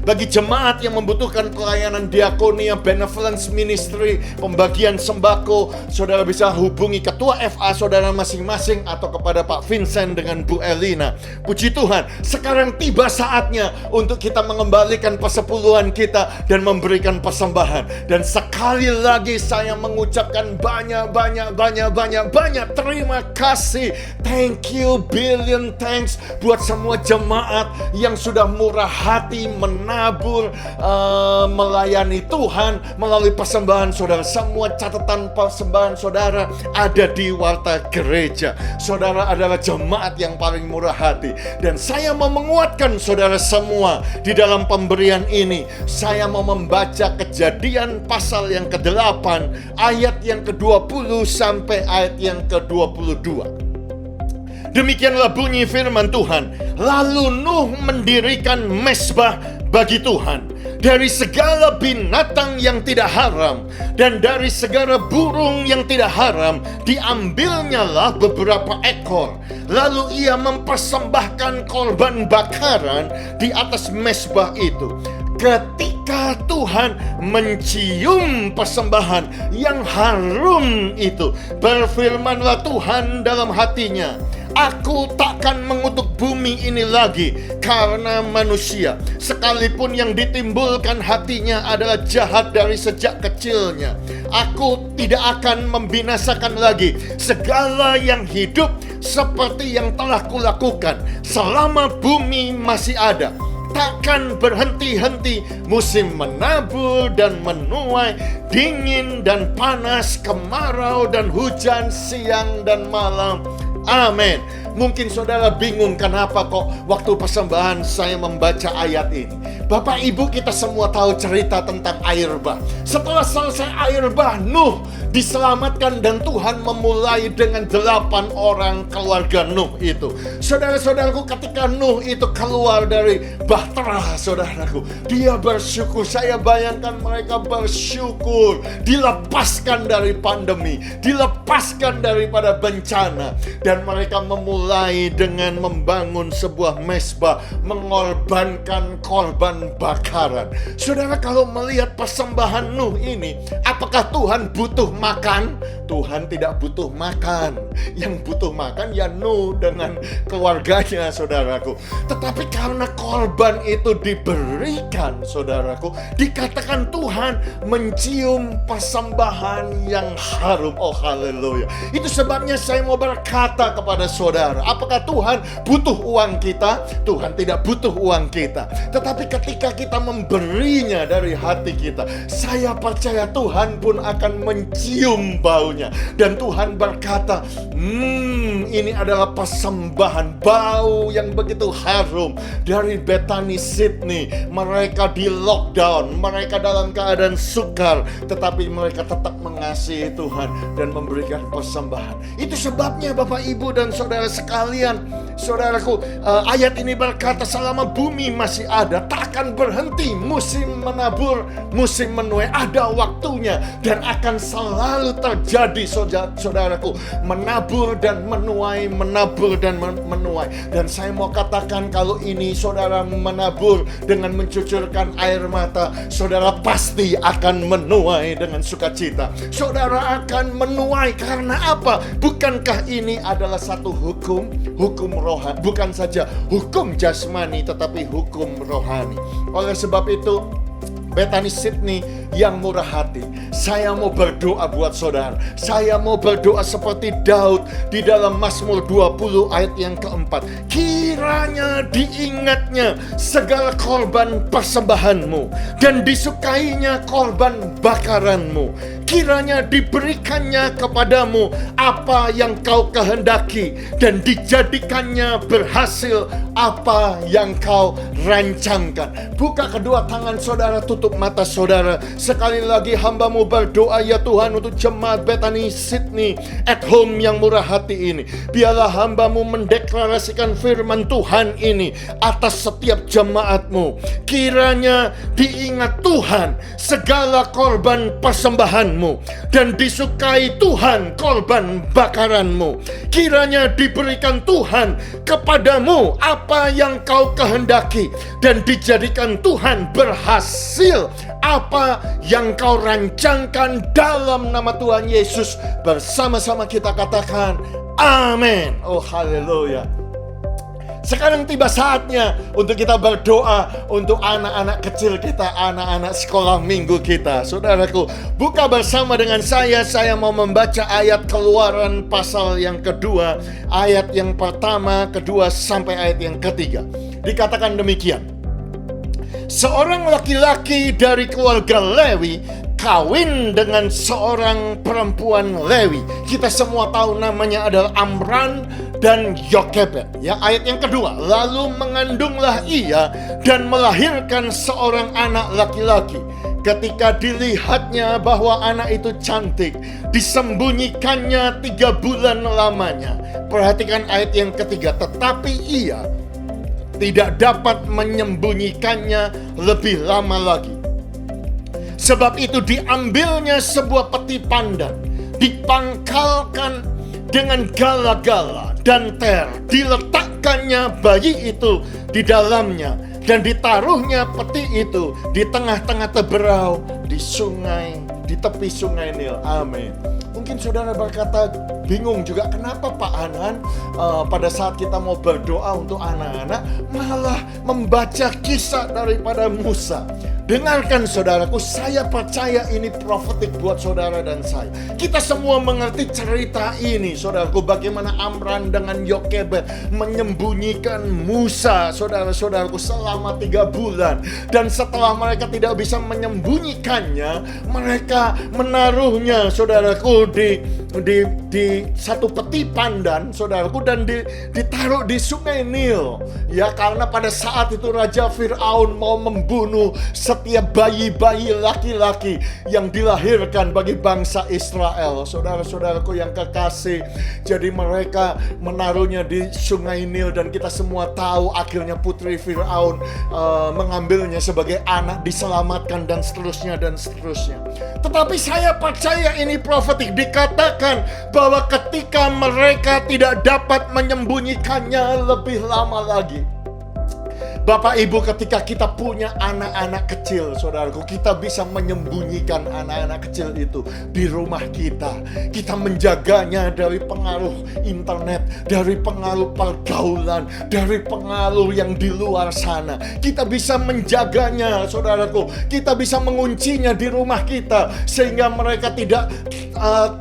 Bagi jemaat yang membutuhkan pelayanan diakonia, benevolence ministry, pembagian sembako, saudara bisa hubungi ketua FA saudara masing-masing atau kepada Pak Vincent dengan Bu Elina. Puji Tuhan, sekarang tiba saatnya untuk kita mengembalikan persepuluhan kita dan memberikan persembahan. Dan sekali lagi saya mengucapkan banyak terima kasih. Thank you, billion thanks buat semua jemaat yang sudah murah hati menabur, melayani Tuhan melalui persembahan saudara. Semua catatan persembahan saudara ada di warta gereja. Saudara adalah jemaat yang paling murah hati. Dan saya mau menguatkan saudara semua di dalam pemberian ini. Saya mau membaca Kejadian pasal yang ke-8 ayat yang ke-20 sampai ayat yang ke-22. Demikianlah bunyi firman Tuhan. Lalu Nuh mendirikan mezbah bagi Tuhan. Dari segala binatang yang tidak haram dan dari segala burung yang tidak haram, diambilnyalah beberapa ekor. Lalu ia mempersembahkan korban bakaran di atas mezbah itu. Ketika Tuhan mencium persembahan yang harum itu, berfirmanlah Tuhan dalam hatinya, Aku takkan mengutuk bumi ini lagi karena manusia, sekalipun yang ditimbulkan hatinya adalah jahat dari sejak kecilnya. Aku tidak akan membinasakan lagi segala yang hidup seperti yang telah kulakukan selama bumi masih ada. Takkan berhenti-henti musim menabur dan menuai, dingin dan panas, kemarau dan hujan, siang dan malam. Amin. Mungkin saudara bingung kenapa kok waktu persembahan saya membaca ayat ini. Bapak Ibu, kita semua tahu cerita tentang air bah. Setelah selesai air bah, Nuh diselamatkan dan Tuhan memulai dengan 8 orang keluarga Nuh itu. Saudara-saudaraku, ketika Nuh itu keluar dari bahtera, saudaraku, dia bersyukur. Saya bayangkan mereka bersyukur, dilepaskan dari pandemi, dilepaskan daripada bencana, dan mereka memulai dengan membangun sebuah mezbah, mengorbankan korban bakaran. Saudara, kalau melihat persembahan Nuh ini, apakah Tuhan butuh makan? Tuhan tidak butuh makan. Yang butuh makan ya Nuh dengan keluarganya, saudaraku. Tetapi karena korban itu diberikan, saudaraku, dikatakan Tuhan mencium persembahan yang harum. Oh, haleluya. Itu sebabnya saya mau berkata kepada saudara, apakah Tuhan butuh uang kita? Tuhan tidak butuh uang kita. Tetapi ketika kita memberinya dari hati kita, saya percaya Tuhan pun akan mencium baunya. Dan Tuhan berkata, ini adalah persembahan, bau yang begitu harum dari Bethany Sydney. Mereka di lockdown, mereka dalam keadaan sukar, tetapi mereka tetap mengasihi Tuhan dan memberikan persembahan. Itu sebabnya Bapak Ibu dan saudara sekalian, saudaraku, ayat ini berkata selama bumi masih ada, tak akan berhenti musim menabur, musim menuai, ada waktunya dan akan selalu terjadi, saudaraku, menabur dan menuai, menabur dan menuai. Dan saya mau katakan, kalau ini saudara menabur dengan mencucurkan air mata, saudara pasti akan menuai dengan sukacita. Saudara akan menuai karena apa? Bukankah ini adalah satu hukum rohani, bukan saja hukum jasmani tetapi hukum rohani. Oleh sebab itu, Bethany Sydney yang murah hati, saya mau berdoa buat saudara. Saya mau berdoa seperti Daud di dalam Mazmur 20 ayat yang keempat. Kiranya diingatnya segala korban persembahanmu dan disukainya korban bakaranmu. Kiranya diberikannya kepadamu apa yang kau kehendaki dan dijadikannya berhasil apa yang kau rancangkan. Buka kedua tangan saudara, tutup mata saudara. Sekali lagi hamba-Mu berdoa ya Tuhan untuk jemaat Bethany Sydney at Home yang murah hati ini. Biarlah hamba-Mu mendeklarasikan firman Tuhan ini atas setiap jemaat-Mu. Kiranya diingat Tuhan segala korban persembahan-Mu dan disukai Tuhan korban bakaran-Mu. Kiranya diberikan Tuhan kepadamu apa yang kau kehendaki dan dijadikan Tuhan berhasil apa yang kau rancangkan dalam nama Tuhan Yesus. Bersama-sama kita katakan amin. Oh, haleluya. Sekarang tiba saatnya untuk kita berdoa untuk anak-anak kecil kita, anak-anak sekolah minggu kita. Saudaraku, buka bersama dengan saya mau membaca ayat Keluaran pasal yang kedua, ayat yang pertama, kedua, sampai ayat yang ketiga. Dikatakan demikian. Seorang laki-laki dari keluarga Lewi kawin dengan seorang perempuan Lewi. Kita semua tahu namanya adalah Amran dan Yokebed. Ya, ayat yang kedua. Lalu mengandunglah ia dan melahirkan seorang anak laki-laki. Ketika dilihatnya bahwa anak itu cantik, disembunyikannya 3 bulan lamanya. Perhatikan ayat yang ketiga. Tetapi ia tidak dapat menyembunyikannya lebih lama lagi. Sebab itu diambilnya sebuah peti pandan, dipangkalkan dengan gala-gala dan ter, diletakkannya bayi itu di dalamnya, dan ditaruhnya peti itu di tengah-tengah teberau di sungai, di tepi sungai Nil. Amin. Mungkin saudara berkata bingung juga, kenapa Pak Hanan pada saat kita mau berdoa untuk anak-anak malah membaca kisah daripada Musa. Dengarkan saudaraku, saya percaya ini profetik buat saudara dan saya. Kita semua mengerti cerita ini, saudaraku, bagaimana Amran dengan Yokebed menyembunyikan Musa, saudara-saudaraku, selama 3 bulan. Dan setelah mereka tidak bisa menyembunyikannya, mereka menaruhnya, saudaraku, di satu peti pandan, saudaraku, dan ditaruh di sungai Nil. Ya, karena pada saat itu Raja Fir'aun mau membunuh setiap bayi-bayi laki-laki yang dilahirkan bagi bangsa Israel. Saudara-saudaraku yang kekasih, jadi mereka menaruhnya di sungai Nil, dan kita semua tahu akhirnya putri Fir'aun mengambilnya sebagai anak, diselamatkan, dan seterusnya dan seterusnya. Tetapi saya percaya ini profetik. Dikatakan bahwa ketika mereka tidak dapat menyembunyikannya lebih lama lagi. Bapak Ibu, ketika kita punya anak-anak kecil, saudaraku, kita bisa menyembunyikan anak-anak kecil itu di rumah kita. Kita menjaganya dari pengaruh internet, dari pengaruh pergaulan, dari pengaruh yang di luar sana. Kita bisa menjaganya, saudaraku. Kita bisa menguncinya di rumah kita sehingga mereka tidak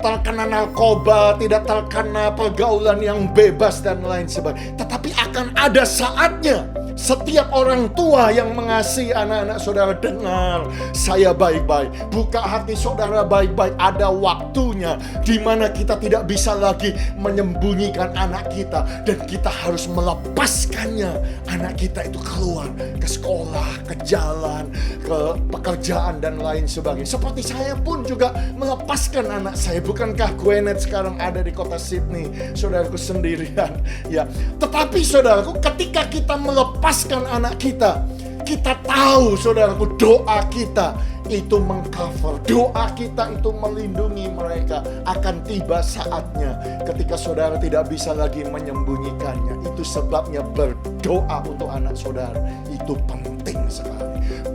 terkena narkoba, tidak terkena pergaulan yang bebas dan lain sebagainya. Tetapi akan ada saatnya setiap orang tua yang mengasihi anak-anak saudara, dengar saya baik-baik, buka hati saudara baik-baik. Ada waktunya di mana kita tidak bisa lagi menyembunyikan anak kita, dan kita harus melepaskannya. Anak kita itu keluar ke sekolah, ke jalan, ke pekerjaan dan lain sebagainya. Seperti saya pun juga melepaskan anak saya. Bukankah Gwyneth sekarang ada di kota Sydney, saudaraku, sendirian, ya. Tetapi saudaraku, ketika kita melepaskan anak kita, kita tahu, saudaraku, doa kita itu mengcover, doa kita itu melindungi mereka. Akan tiba saatnya ketika saudara tidak bisa lagi menyembunyikannya. Itu sebabnya berdoa untuk anak saudara itu penting sekali.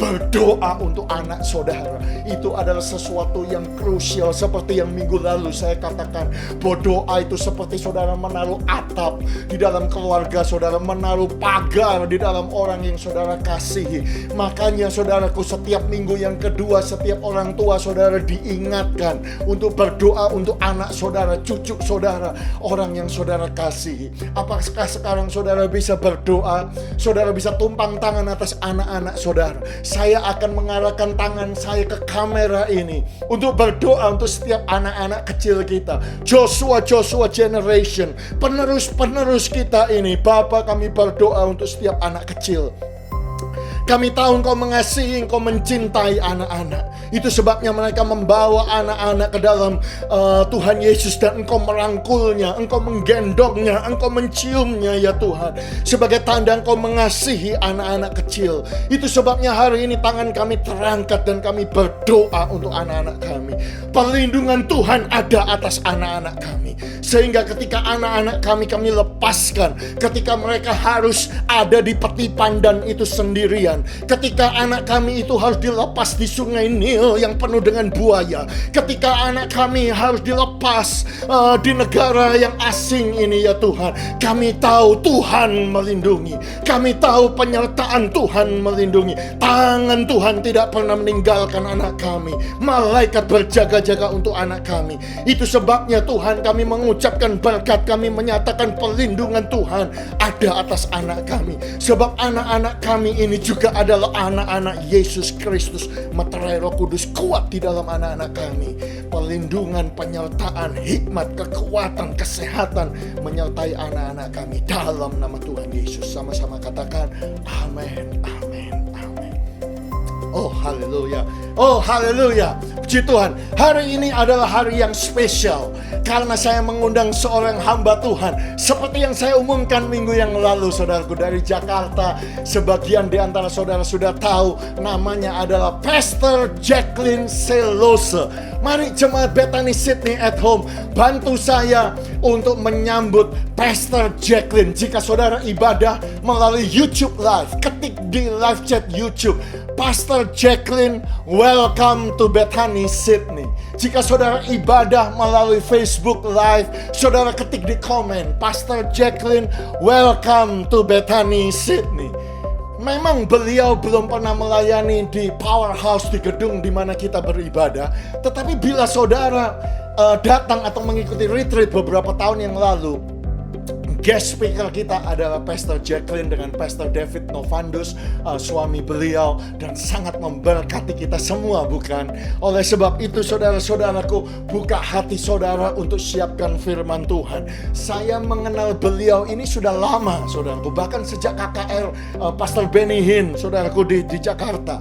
Berdoa untuk anak saudara itu adalah sesuatu yang krusial. Seperti yang minggu lalu saya katakan, bahwa doa itu seperti saudara menaruh atap di dalam keluarga saudara, menaruh pagar di dalam orang yang saudara kasihi. Makanya saudaraku, setiap minggu yang kedua, setiap orang tua saudara diingatkan untuk berdoa untuk anak saudara, cucu saudara, orang yang saudara kasihi. Apakah sekarang saudara bisa berdoa? Saudara bisa tumpang tangan atas anak-anak saudara. Saya akan mengarahkan tangan saya ke kamera ini untuk berdoa untuk setiap anak-anak kecil kita, Joshua generation, penerus-penerus kita ini. Bapa, kami berdoa untuk setiap anak kecil. Kami tahu Engkau mengasihi, Engkau mencintai anak-anak. Itu sebabnya mereka membawa anak-anak ke dalam Tuhan Yesus, dan Engkau merangkulnya, Engkau menggendongnya, Engkau menciumnya, ya Tuhan. Sebagai tanda Engkau mengasihi anak-anak kecil. Itu sebabnya hari ini tangan kami terangkat dan kami berdoa untuk anak-anak kami. Perlindungan Tuhan ada atas anak-anak kami, sehingga ketika anak-anak kami lepaskan, ketika mereka harus ada di peti pandan itu sendirian, ketika anak kami itu harus dilepas di sungai Nil yang penuh dengan buaya, ketika anak kami harus dilepas di negara yang asing ini, ya Tuhan, kami tahu Tuhan melindungi, kami tahu penyertaan Tuhan melindungi. Tangan Tuhan tidak pernah meninggalkan anak kami. Malaikat berjaga-jaga untuk anak kami. Itu sebabnya Tuhan, kami mengucapkan berkat, kami menyatakan perlindungan Tuhan ada atas anak kami. Sebab anak-anak kami ini juga adalah anak-anak Yesus Kristus. Meterai Roh Kudus kuat di dalam anak-anak kami. Perlindungan, penyertaan, hikmat, kekuatan, kesehatan menyertai anak-anak kami dalam nama Tuhan Yesus. Sama-sama katakan amin, amin, amin. Oh haleluya, oh haleluya. Puji Tuhan, hari ini adalah hari yang spesial karena saya mengundang seorang hamba Tuhan. Seperti yang saya umumkan minggu yang lalu, saudaraku, dari Jakarta. Sebagian di antara saudara sudah tahu namanya adalah Pastor Jacqueline Selose. Mari jemaat Bethany Sydney at Home bantu saya untuk menyambut Pastor Jacqueline. Jika saudara ibadah melalui YouTube Live, ketik di live chat YouTube, Pastor Jacqueline, welcome to Bethany Sydney. Jika saudara ibadah melalui Facebook Live, saudara ketik di komen, Pastor Jacqueline, welcome to Bethany Sydney. Memang beliau belum pernah melayani di Powerhouse, di gedung di mana kita beribadah. Tetapi bila saudara datang atau mengikuti retreat beberapa tahun yang lalu, guest speaker kita adalah Pastor Jacqueline dengan Pastor David Novandus, suami beliau, dan sangat memberkati kita semua, bukan? Oleh sebab itu, saudara-saudaraku, buka hati saudara untuk siapkan firman Tuhan. Saya mengenal beliau ini sudah lama, saudaraku, bahkan sejak KKR Pastor Benny Hinn, saudaraku, di Jakarta.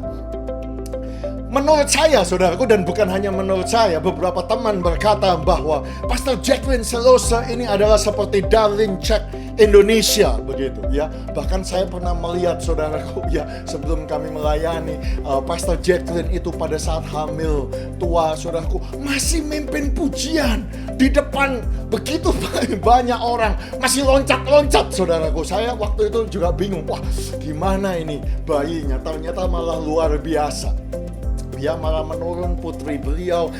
Menurut saya, saudaraku, dan bukan hanya menurut saya, beberapa teman berkata bahwa Pastor Jacqueline Selose ini adalah seperti Darlene Zschech Indonesia, begitu ya. Bahkan saya pernah melihat, saudaraku, ya, sebelum kami melayani, Pastor Jacqueline itu pada saat hamil tua, saudaraku, masih mimpin pujian di depan begitu banyak orang, masih loncat-loncat, saudaraku. Saya waktu itu juga bingung, wah, gimana ini bayinya? Ternyata malah luar biasa. Dia malah menurun, putri beliau,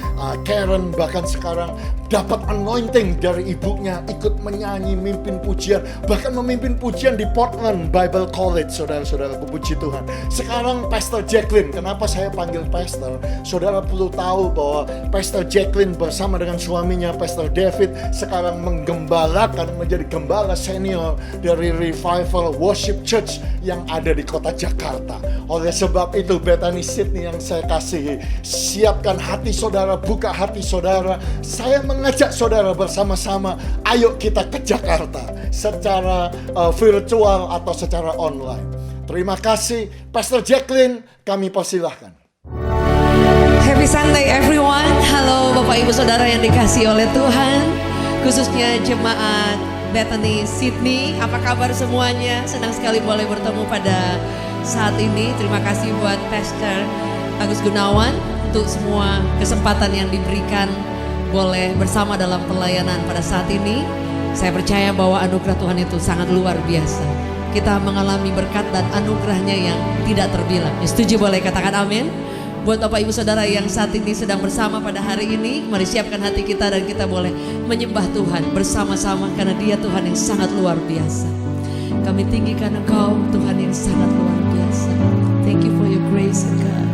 Karen, bahkan sekarang dapat anointing dari ibunya, ikut menyanyi, mimpin pujian, bahkan memimpin pujian di Portland Bible College, saudara-saudaraku, puji Tuhan. Sekarang Pastor Jacqueline, kenapa saya panggil Pastor? Saudara perlu tahu bahwa Pastor Jacqueline bersama dengan suaminya Pastor David sekarang menggembalakan, menjadi gembala senior dari Revival Worship Church yang ada di kota Jakarta. Oleh sebab itu, Bethany Sydney yang saya kasihi, siapkan hati saudara, buka hati saudara. Saya mengajak saudara bersama-sama, ayo kita ke Jakarta secara virtual atau secara online. Terima kasih, Pastor Jacqueline, kami persilahkan. Happy Sunday everyone. Halo Bapak Ibu Saudara yang dikasihi oleh Tuhan, khususnya jemaat Bethany Sydney. Apa kabar semuanya? Senang sekali boleh bertemu pada saat ini. Terima kasih buat Pastor Agus Gunawan untuk semua kesempatan yang diberikan boleh bersama dalam pelayanan pada saat ini. Saya percaya bahwa anugerah Tuhan itu sangat luar biasa. Kita mengalami berkat dan anugerahnya yang tidak terbilang. Setuju boleh katakan amin? Buat Bapak Ibu Saudara yang saat ini sedang bersama pada hari ini, mari siapkan hati kita dan kita boleh menyembah Tuhan bersama-sama karena Dia Tuhan yang sangat luar biasa. Kami tinggikan Engkau, Tuhan yang sangat luar biasa. Thank you for your grace, God.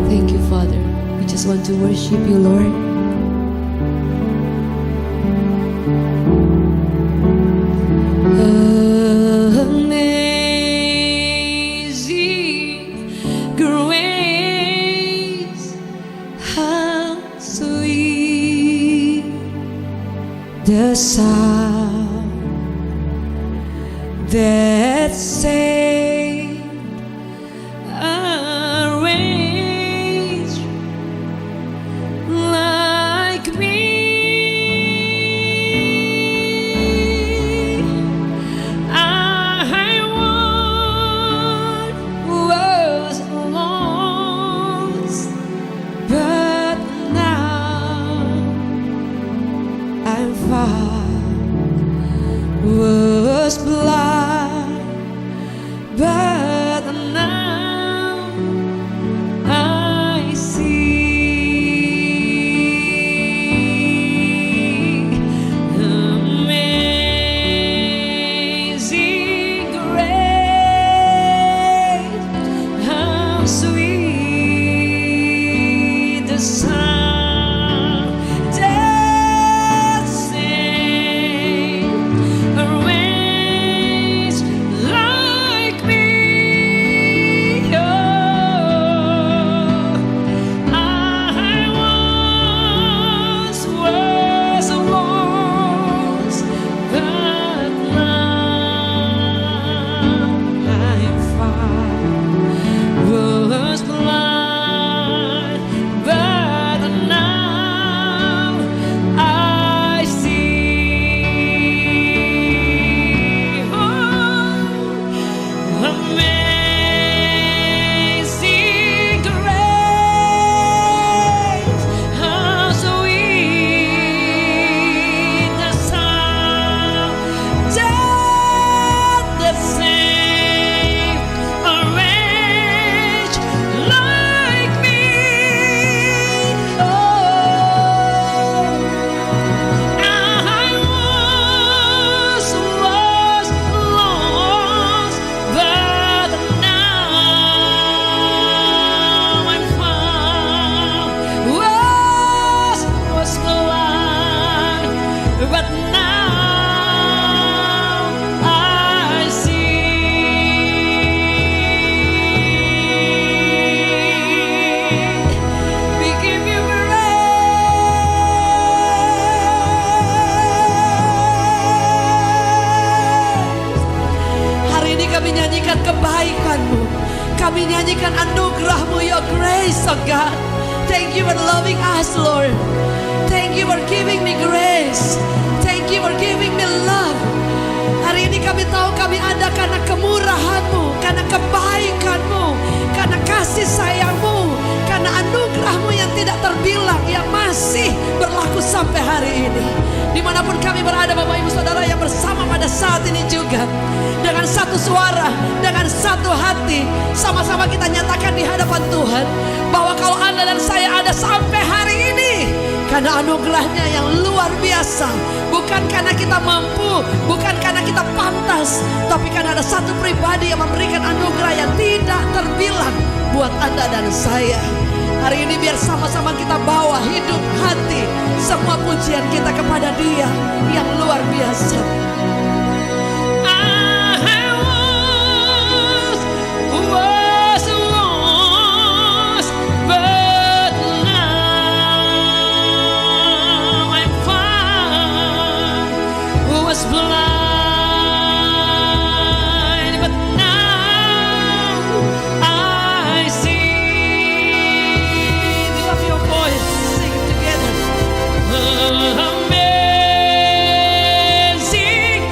Thank you, Father. We just want to worship you, Lord. Amazing grace, how sweet the sound that saved a wretch like me. I once was lost, but now I'm found. Was blind, but now I see. Amazing grace, how sweet the sound that saved a wretch like me. Oh, I once was lost, but now I'm found. Was blind, oh God. Thank you for loving us, Lord. Thank you for giving me grace. Thank you for giving me love. Hari ini kami tahu kami ada karena kemurahan-Mu, karena kebaikan-Mu, karena kasih sayang-Mu, karena anugerah-Mu yang tidak terbilang, yang masih berlaku sampai hari ini. Dimanapun kami berada, Bapak Ibu Saudara yang bersama pada saat ini juga, dengan satu suara, dengan satu hati, sama-sama kita nyatakan di hadapan Tuhan bahwa kalau Anda dan saya ada sampai hari ini karena anugerahnya yang luar biasa. Bukan karena kita mampu, bukan karena kita pantas, tapi karena ada satu pribadi yang memberikan anugerah yang tidak terbilang buat Anda dan saya. Hari ini biar sama-sama kita bawa hidup, hati, semua pujian kita kepada Dia yang luar biasa. Amazing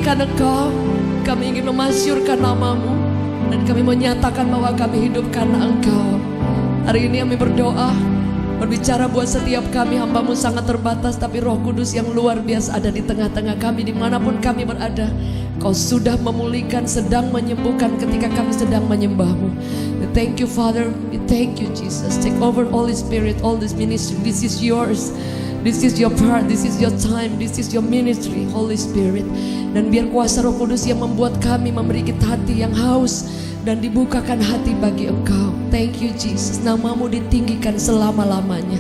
memuliakan Engkau, kami ingin memasyurkan nama-Mu, dan kami menyatakan bahwa kami hidup karena Engkau. Hari ini kami berdoa, berbicara buat setiap kami, hamba-Mu sangat terbatas, tapi Roh Kudus yang luar biasa ada di tengah-tengah kami dimanapun kami berada. Kau sudah memulihkan, sedang menyembuhkan ketika kami sedang menyembah-Mu. We thank you Father, we thank you Jesus. Take over Holy Spirit, all this ministry, this is yours. This is your part, this is your time, this is your ministry, Holy Spirit. Dan biar kuasa Roh Kudus yang membuat kami memberi kita hati yang haus dan dibukakan hati bagi Engkau. Thank you Jesus, nama-Mu ditinggikan selama-lamanya.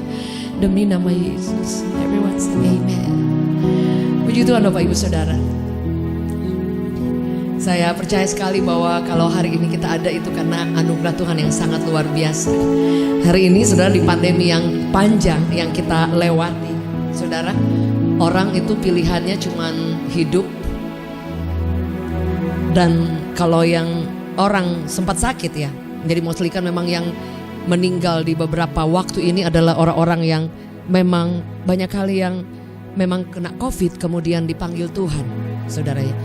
Demi nama Yesus. Everyone say amen. Puji Tuhan Bapak Ibu Saudara. Saya percaya sekali bahwa kalau hari ini kita ada itu karena anugerah Tuhan yang sangat luar biasa. Hari ini saudara, di pandemi yang panjang yang kita lewati, saudara, orang itu pilihannya cuman hidup. Dan kalau yang orang sempat sakit ya, jadi mostly kan memang yang meninggal di beberapa waktu ini adalah orang-orang yang memang banyak kali yang memang kena COVID kemudian dipanggil Tuhan, saudara ya.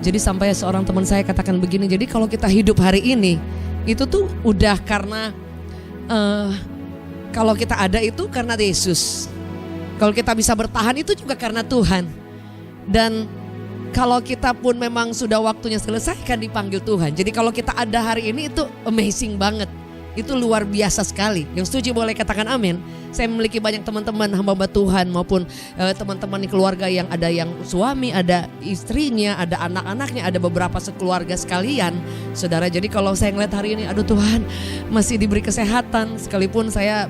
Jadi sampai seorang teman saya katakan begini, jadi kalau kita hidup hari ini itu tuh udah karena kalau kita ada itu karena Yesus. Kalau kita bisa bertahan itu juga karena Tuhan. Dan kalau kita pun memang sudah waktunya selesai kan dipanggil Tuhan. Jadi kalau kita ada hari ini itu amazing banget. Itu luar biasa sekali. Yang setuju boleh katakan amin. Saya memiliki banyak teman-teman hamba-hamba Tuhan maupun teman-teman di keluarga yang ada yang suami, ada istrinya, ada anak-anaknya, ada beberapa sekeluarga sekalian. Saudara, jadi kalau saya ngeliat hari ini, aduh Tuhan masih diberi kesehatan. Sekalipun saya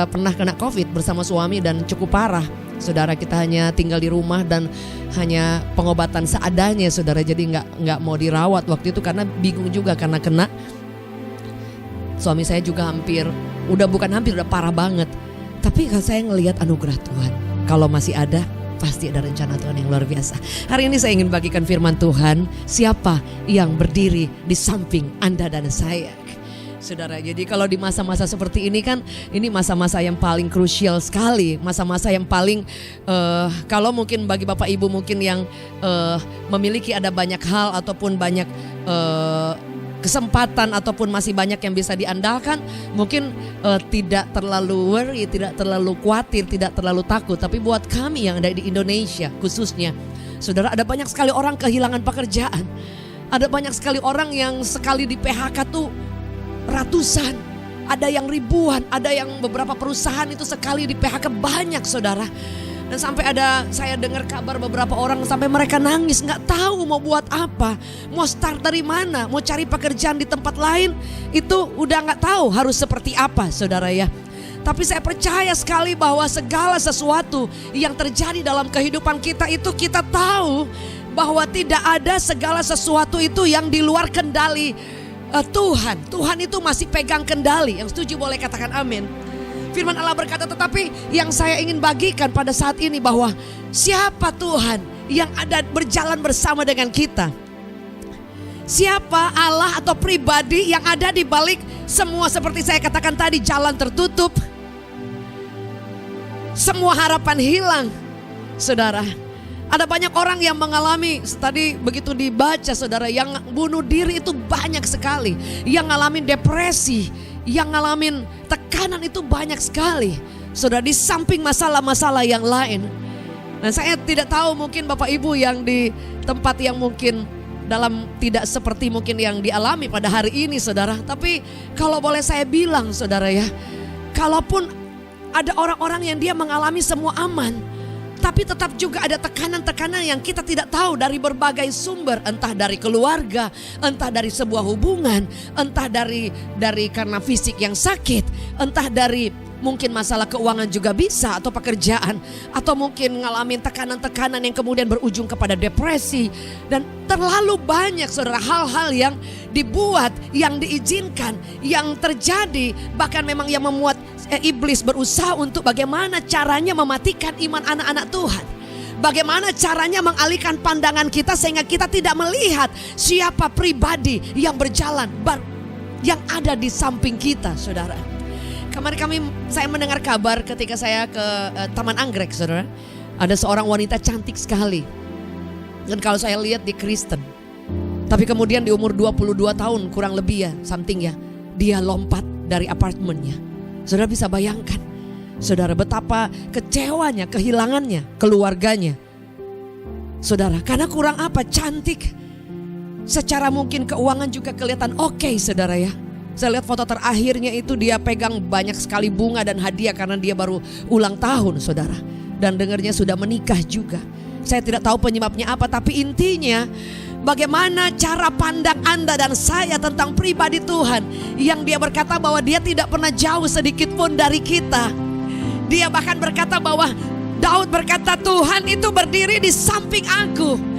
pernah kena COVID bersama suami dan cukup parah. Saudara, kita hanya tinggal di rumah dan hanya pengobatan seadanya, saudara. Jadi nggak mau dirawat waktu itu karena bingung juga karena kena. Suami saya juga udah parah banget. Tapi kalau saya ngelihat anugerah Tuhan, kalau masih ada, pasti ada rencana Tuhan yang luar biasa. Hari ini saya ingin bagikan firman Tuhan, siapa yang berdiri di samping Anda dan saya. Saudara, jadi kalau di masa-masa seperti ini kan, ini masa-masa yang paling krusial sekali. Masa-masa yang paling, kalau mungkin bagi Bapak Ibu mungkin yang memiliki ada banyak hal ataupun banyak kesempatan ataupun masih banyak yang bisa diandalkan, mungkin tidak terlalu worry, tidak terlalu khawatir, tidak terlalu takut. Tapi buat kami yang ada di Indonesia khususnya, saudara, ada banyak sekali orang kehilangan pekerjaan. Ada banyak sekali orang yang sekali di PHK tuh ratusan, ada yang ribuan, ada yang beberapa perusahaan itu sekali di PHK banyak, saudara. Dan sampai ada saya dengar kabar beberapa orang sampai mereka nangis, nggak tahu mau buat apa, mau start dari mana, mau cari pekerjaan di tempat lain itu udah nggak tahu harus seperti apa, saudara ya. Tapi saya percaya sekali bahwa segala sesuatu yang terjadi dalam kehidupan kita itu kita tahu bahwa tidak ada segala sesuatu itu yang di luar kendali Tuhan. Tuhan itu masih pegang kendali. Yang setuju boleh katakan amin. Firman Allah berkata, tetapi yang saya ingin bagikan pada saat ini bahwa siapa Tuhan yang ada berjalan bersama dengan kita. Siapa Allah atau pribadi yang ada di balik semua seperti saya katakan tadi, jalan tertutup. Semua harapan hilang, saudara. Ada banyak orang yang mengalami, tadi begitu dibaca saudara, yang bunuh diri itu banyak sekali. Yang ngalamin depresi, yang ngalamin tekanan itu banyak sekali. Saudara, di samping masalah-masalah yang lain. Dan saya tidak tahu mungkin Bapak Ibu yang di tempat yang mungkin dalam tidak seperti mungkin yang dialami pada hari ini saudara. Tapi kalau boleh saya bilang saudara ya, kalaupun ada orang-orang yang dia mengalami semua aman, tapi tetap juga ada tekanan-tekanan yang kita tidak tahu dari berbagai sumber. Entah dari keluarga, entah dari sebuah hubungan, entah dari karena fisik yang sakit, entah dari mungkin masalah keuangan juga bisa, atau pekerjaan, atau mungkin ngalamin tekanan-tekanan yang kemudian berujung kepada depresi. Dan terlalu banyak saudara hal-hal yang dibuat, yang diizinkan, yang terjadi, bahkan memang yang membuat iblis berusaha untuk bagaimana caranya mematikan iman anak-anak Tuhan. Bagaimana caranya mengalihkan pandangan kita sehingga kita tidak melihat siapa pribadi yang berjalan, yang ada di samping kita, saudara. Kemarin saya mendengar kabar ketika saya ke Taman Anggrek, saudara. Ada seorang wanita cantik sekali. Dan kalau saya lihat di Kristen, tapi kemudian di umur 22 tahun kurang lebih ya, something ya, dia lompat dari apartemennya. Saudara bisa bayangkan, saudara, betapa kecewanya, kehilangannya, keluarganya. Saudara, karena kurang apa? Cantik. Secara mungkin keuangan juga kelihatan oke, saudara ya. Saya lihat foto terakhirnya itu dia pegang banyak sekali bunga dan hadiah karena dia baru ulang tahun, saudara. Dan dengarnya sudah menikah juga. Saya tidak tahu penyebabnya apa, tapi intinya bagaimana cara pandang Anda dan saya tentang pribadi Tuhan, yang dia berkata bahwa dia tidak pernah jauh sedikit pun dari kita. Dia bahkan berkata bahwa Daud berkata, Tuhan itu berdiri di samping aku.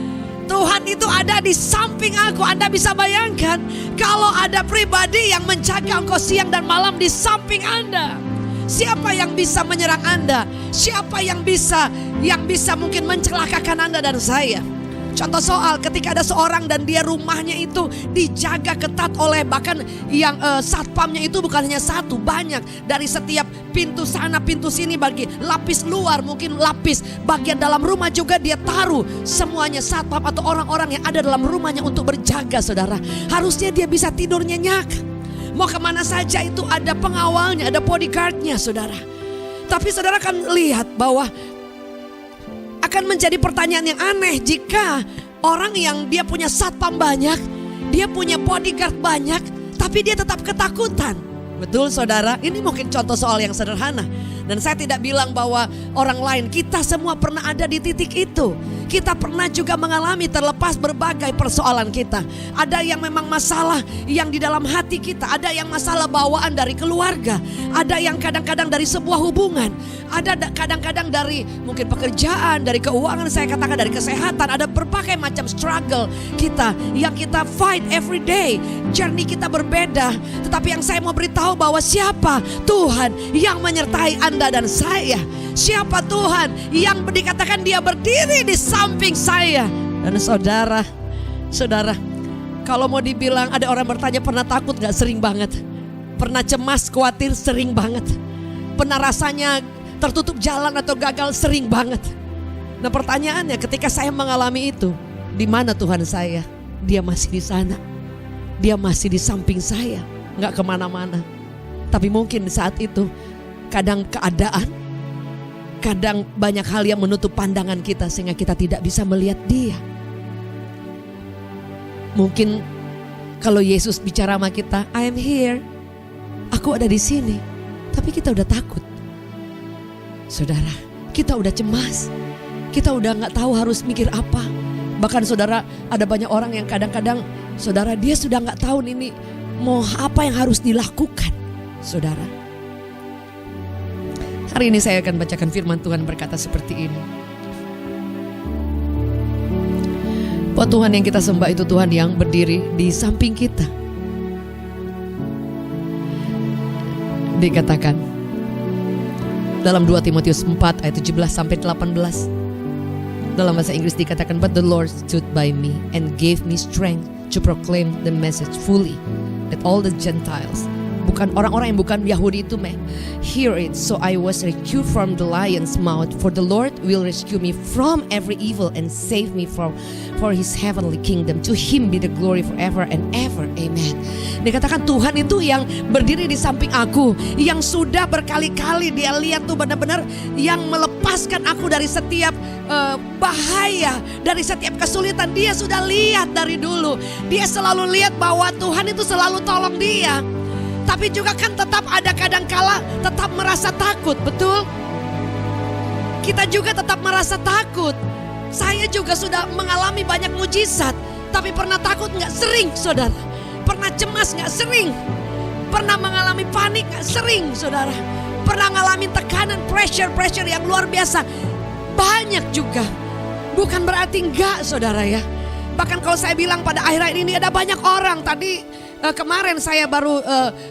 Tuhan itu ada di samping aku. Anda bisa bayangkan kalau ada pribadi yang menjaga engkau siang dan malam di samping Anda. Siapa yang bisa menyerang Anda? Siapa yang bisa mungkin mencelakakan Anda dan saya? Contoh soal ketika ada seorang dan dia rumahnya itu dijaga ketat oleh bahkan yang satpamnya itu bukan hanya satu, banyak. Dari setiap pintu sana pintu sini, bagi lapis luar mungkin lapis bagian dalam rumah juga dia taruh semuanya satpam atau orang-orang yang ada dalam rumahnya untuk berjaga, saudara. Harusnya dia bisa tidur nyenyak. Mau kemana saja itu ada pengawalnya, ada bodyguardnya, saudara. Tapi saudara akan lihat bahwa akan menjadi pertanyaan yang aneh jika orang yang dia punya satpam banyak, dia punya bodyguard banyak, tapi dia tetap ketakutan. Betul, saudara? Ini mungkin contoh soal yang sederhana. Dan saya tidak bilang bahwa orang lain, kita semua pernah ada di titik itu. Kita pernah juga mengalami, terlepas berbagai persoalan kita. Ada yang memang masalah yang di dalam hati kita. Ada yang masalah bawaan dari keluarga. Ada yang kadang-kadang dari sebuah hubungan. Ada kadang-kadang dari mungkin pekerjaan, dari keuangan, saya katakan dari kesehatan. Ada berbagai macam struggle kita yang kita fight every day. Journey kita berbeda. Tetapi yang saya mau beritahu bahwa siapa Tuhan yang menyertai Anda dan saya. Siapa Tuhan yang dikatakan dia berdiri di samping saya. Dan saudara, kalau mau dibilang ada orang bertanya pernah takut gak? Sering banget. Pernah cemas, khawatir? Sering banget. Pernah rasanya tertutup jalan atau gagal? Sering banget. Nah pertanyaannya, ketika saya mengalami itu, di mana Tuhan saya? Dia masih di sana. Dia masih di samping saya, gak kemana-mana. Tapi mungkin saat itu kadang keadaan, kadang banyak hal yang menutup pandangan kita sehingga kita tidak bisa melihat dia. Mungkin kalau Yesus bicara sama kita, I am here, aku ada di sini, tapi kita udah takut. Saudara, kita udah cemas, kita udah gak tahu harus mikir apa. Bahkan saudara, ada banyak orang yang kadang-kadang saudara, dia sudah gak tahu ini mau apa yang harus dilakukan. Saudara, hari ini saya akan bacakan firman Tuhan berkata seperti ini. Bahwa Tuhan yang kita sembah itu Tuhan yang berdiri di samping kita. Dikatakan dalam 2 Timotius 4 ayat 17 sampai 18. Dalam bahasa Inggris dikatakan, but the Lord stood by me and gave me strength to proclaim the message fully that all the Gentiles, bukan orang-orang yang bukan Yahudi itu hear it. So I was rescued from the lion's mouth. For the Lord will rescue me from every evil and save me for his heavenly kingdom. To him be the glory forever and ever. Amen. Dikatakan Tuhan itu yang berdiri di samping aku, yang sudah berkali-kali dia lihat tuh benar-benar yang melepaskan aku dari setiap bahaya, dari setiap kesulitan. Dia sudah lihat dari dulu. Dia selalu lihat bahwa Tuhan itu selalu tolong dia. Tapi juga kan tetap ada kadangkala tetap merasa takut, betul? Kita juga tetap merasa takut. Saya juga sudah mengalami banyak mujizat. Tapi pernah takut gak? Sering, saudara. Pernah cemas gak? Sering. Pernah mengalami panik gak? Sering, saudara. Pernah mengalami tekanan, pressure yang luar biasa? Banyak juga. Bukan berarti enggak, saudara ya. Bahkan kalau saya bilang pada akhir-akhir ini ada banyak orang. Tadi kemarin saya baru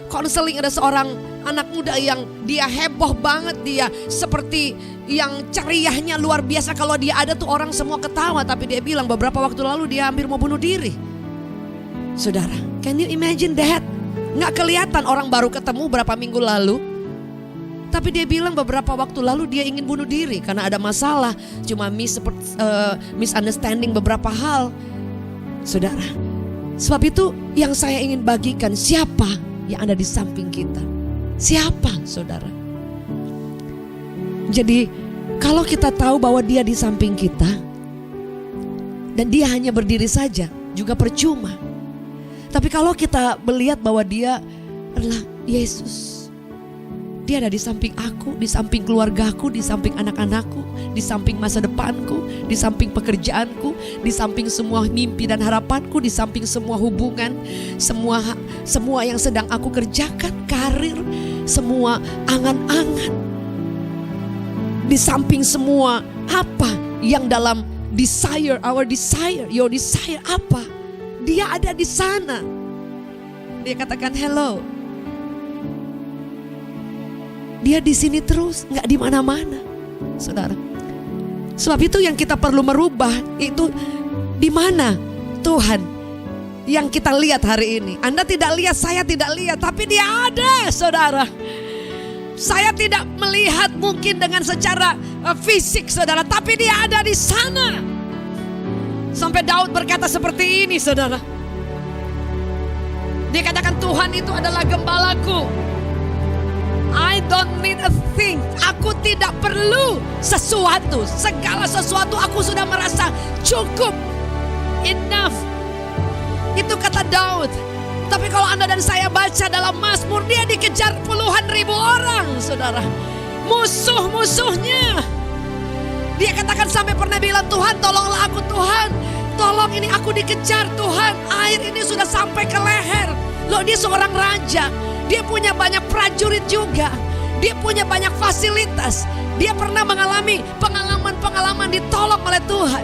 konseling, ada seorang anak muda yang dia heboh banget. Dia seperti yang ceriahnya luar biasa. Kalau dia ada tuh orang semua ketawa. Tapi dia bilang beberapa waktu lalu dia hampir mau bunuh diri. Saudara, can you imagine that? Nggak kelihatan, orang baru ketemu berapa minggu lalu. Tapi dia bilang beberapa waktu lalu dia ingin bunuh diri karena ada masalah, cuma misunderstanding beberapa hal. Saudara, sebab itu yang saya ingin bagikan, siapa yang ada di samping kita? Siapa, saudara? Jadi kalau kita tahu bahwa dia di samping kita dan dia hanya berdiri saja, juga percuma. Tapi kalau kita melihat bahwa dia adalah Yesus, dia ada di samping aku, di samping keluargaku, di samping anak-anakku, di samping masa depanku, di samping pekerjaanku, di samping semua mimpi dan harapanku, di samping semua hubungan, semua yang sedang aku kerjakan, karir, semua angan-angan, di samping semua apa yang dalam desire, our desire, your desire apa, dia ada di sana. Dia katakan hello. Dia di sini terus, nggak di mana-mana, saudara. Sebab itu yang kita perlu merubah itu di mana Tuhan yang kita lihat hari ini. Anda tidak lihat, saya tidak lihat, tapi Dia ada, saudara. Saya tidak melihat mungkin dengan secara fisik, saudara, tapi Dia ada di sana. Sampai Daud berkata seperti ini, saudara. Dia katakan Tuhan itu adalah gembalaku. I don't need a thing. Aku tidak perlu sesuatu. Segala sesuatu aku sudah merasa cukup. Enough. Itu kata Daud. Tapi kalau Anda dan saya baca dalam Mazmur, dia dikejar puluhan ribu orang, saudara. Musuh-musuhnya. Dia katakan sampai pernah bilang, Tuhan tolonglah aku, Tuhan. Tolong ini aku dikejar, Tuhan. Air ini sudah sampai ke leher. Loh, dia seorang raja. Dia punya banyak prajurit juga. Dia punya banyak fasilitas. Dia pernah mengalami pengalaman-pengalaman ditolong oleh Tuhan.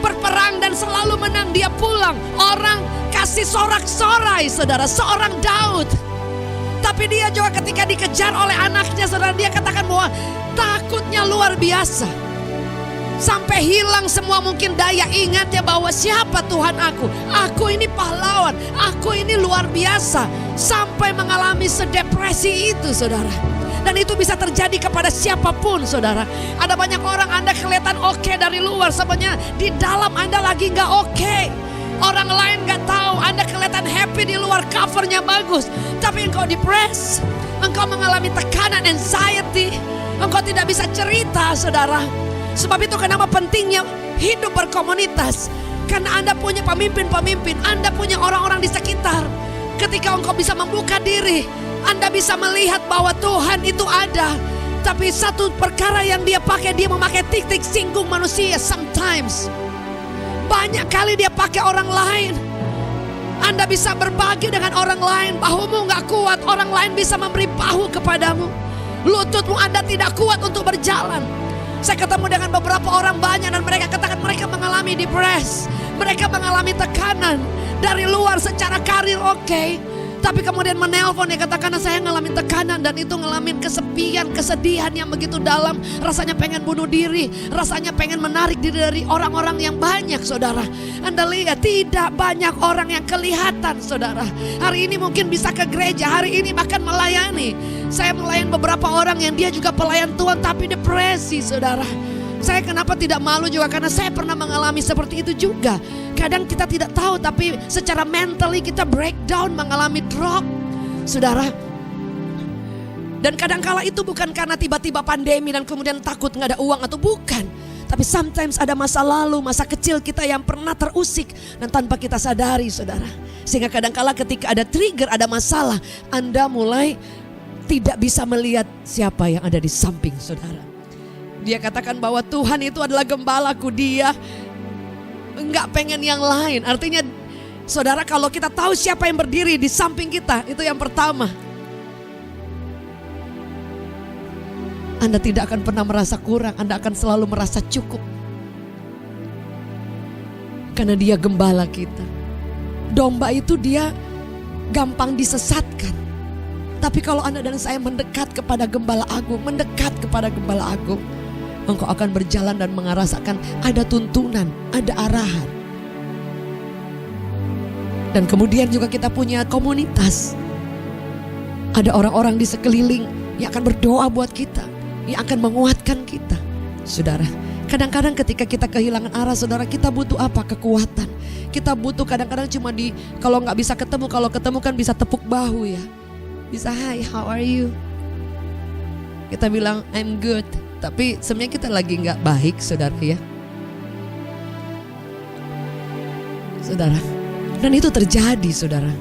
Berperang dan selalu menang. Dia pulang. Orang kasih sorak-sorai, saudara. Seorang Daud. Tapi dia juga ketika dikejar oleh anaknya, saudara, dia katakan bahwa takutnya luar biasa. Sampai hilang semua mungkin daya ingatnya bahwa siapa Tuhan aku. Aku ini pahlawan. Aku ini luar biasa. Sampai mengalami sedepresi itu, saudara. Dan itu bisa terjadi kepada siapapun, saudara. Ada banyak orang Anda kelihatan oke dari luar, sebenarnya di dalam Anda lagi gak oke. Orang lain gak tahu, Anda kelihatan happy di luar, covernya bagus. Tapi engkau depressed, engkau mengalami tekanan, anxiety. Engkau tidak bisa cerita, saudara. Sebab itu kenapa pentingnya hidup berkomunitas. Karena Anda punya pemimpin-pemimpin, Anda punya orang-orang di sekitar. Ketika engkau bisa membuka diri, Anda bisa melihat bahwa Tuhan itu ada. Tapi satu perkara yang dia pakai, dia memakai titik singgung manusia sometimes. Banyak kali dia pakai orang lain. Anda bisa berbagi dengan orang lain, bahumu gak kuat, orang lain bisa memberi bahu kepadamu. Lututmu Anda tidak kuat untuk berjalan. Saya ketemu dengan beberapa orang banyak dan mereka katakan mereka mengalami depresi. Mereka mengalami tekanan dari luar secara karir oke. Tapi kemudian menelpon, dia katakan saya ngalamin tekanan dan itu ngalamin kesepian, kesedihan yang begitu dalam. Rasanya pengen bunuh diri, rasanya pengen menarik diri dari orang-orang yang banyak, saudara. Anda lihat tidak banyak orang yang kelihatan, saudara. Hari ini mungkin bisa ke gereja, hari ini bahkan melayani. Saya melayani beberapa orang yang dia juga pelayan Tuhan tapi depresi, saudara. Saya kenapa tidak malu juga karena saya pernah mengalami seperti itu juga. Kadang kita tidak tahu tapi secara mentally kita breakdown, mengalami drop, saudara. Dan kadangkala itu bukan karena tiba-tiba pandemi dan kemudian takut nggak ada uang atau bukan. Tapi sometimes ada masa lalu, masa kecil kita yang pernah terusik dan tanpa kita sadari, saudara. Sehingga kadangkala ketika ada trigger, ada masalah, Anda mulai tidak bisa melihat siapa yang ada di samping, saudara. Dia katakan bahwa Tuhan itu adalah gembalaku, dia enggak pengen yang lain. Artinya saudara, kalau kita tahu siapa yang berdiri di samping kita, itu yang pertama. Anda tidak akan pernah merasa kurang, Anda akan selalu merasa cukup. Karena dia gembala kita. Domba itu dia gampang disesatkan. Tapi kalau Anda dan saya mendekat kepada Gembala Agung, mendekat kepada Gembala Agung, engkau akan berjalan dan merasakan ada tuntunan, ada arahan. Dan kemudian juga kita punya komunitas. Ada orang-orang di sekeliling yang akan berdoa buat kita, yang akan menguatkan kita. Saudara, kadang-kadang ketika kita kehilangan arah, saudara, kita butuh apa? Kekuatan. Kita butuh kadang-kadang cuma kalau nggak bisa ketemu, kalau ketemu kan bisa tepuk bahu ya. Bisa, hi, how are you? Kita bilang, I'm good. Tapi sebenarnya kita lagi nggak baik, saudara ya. Saudara, dan itu terjadi, saudara.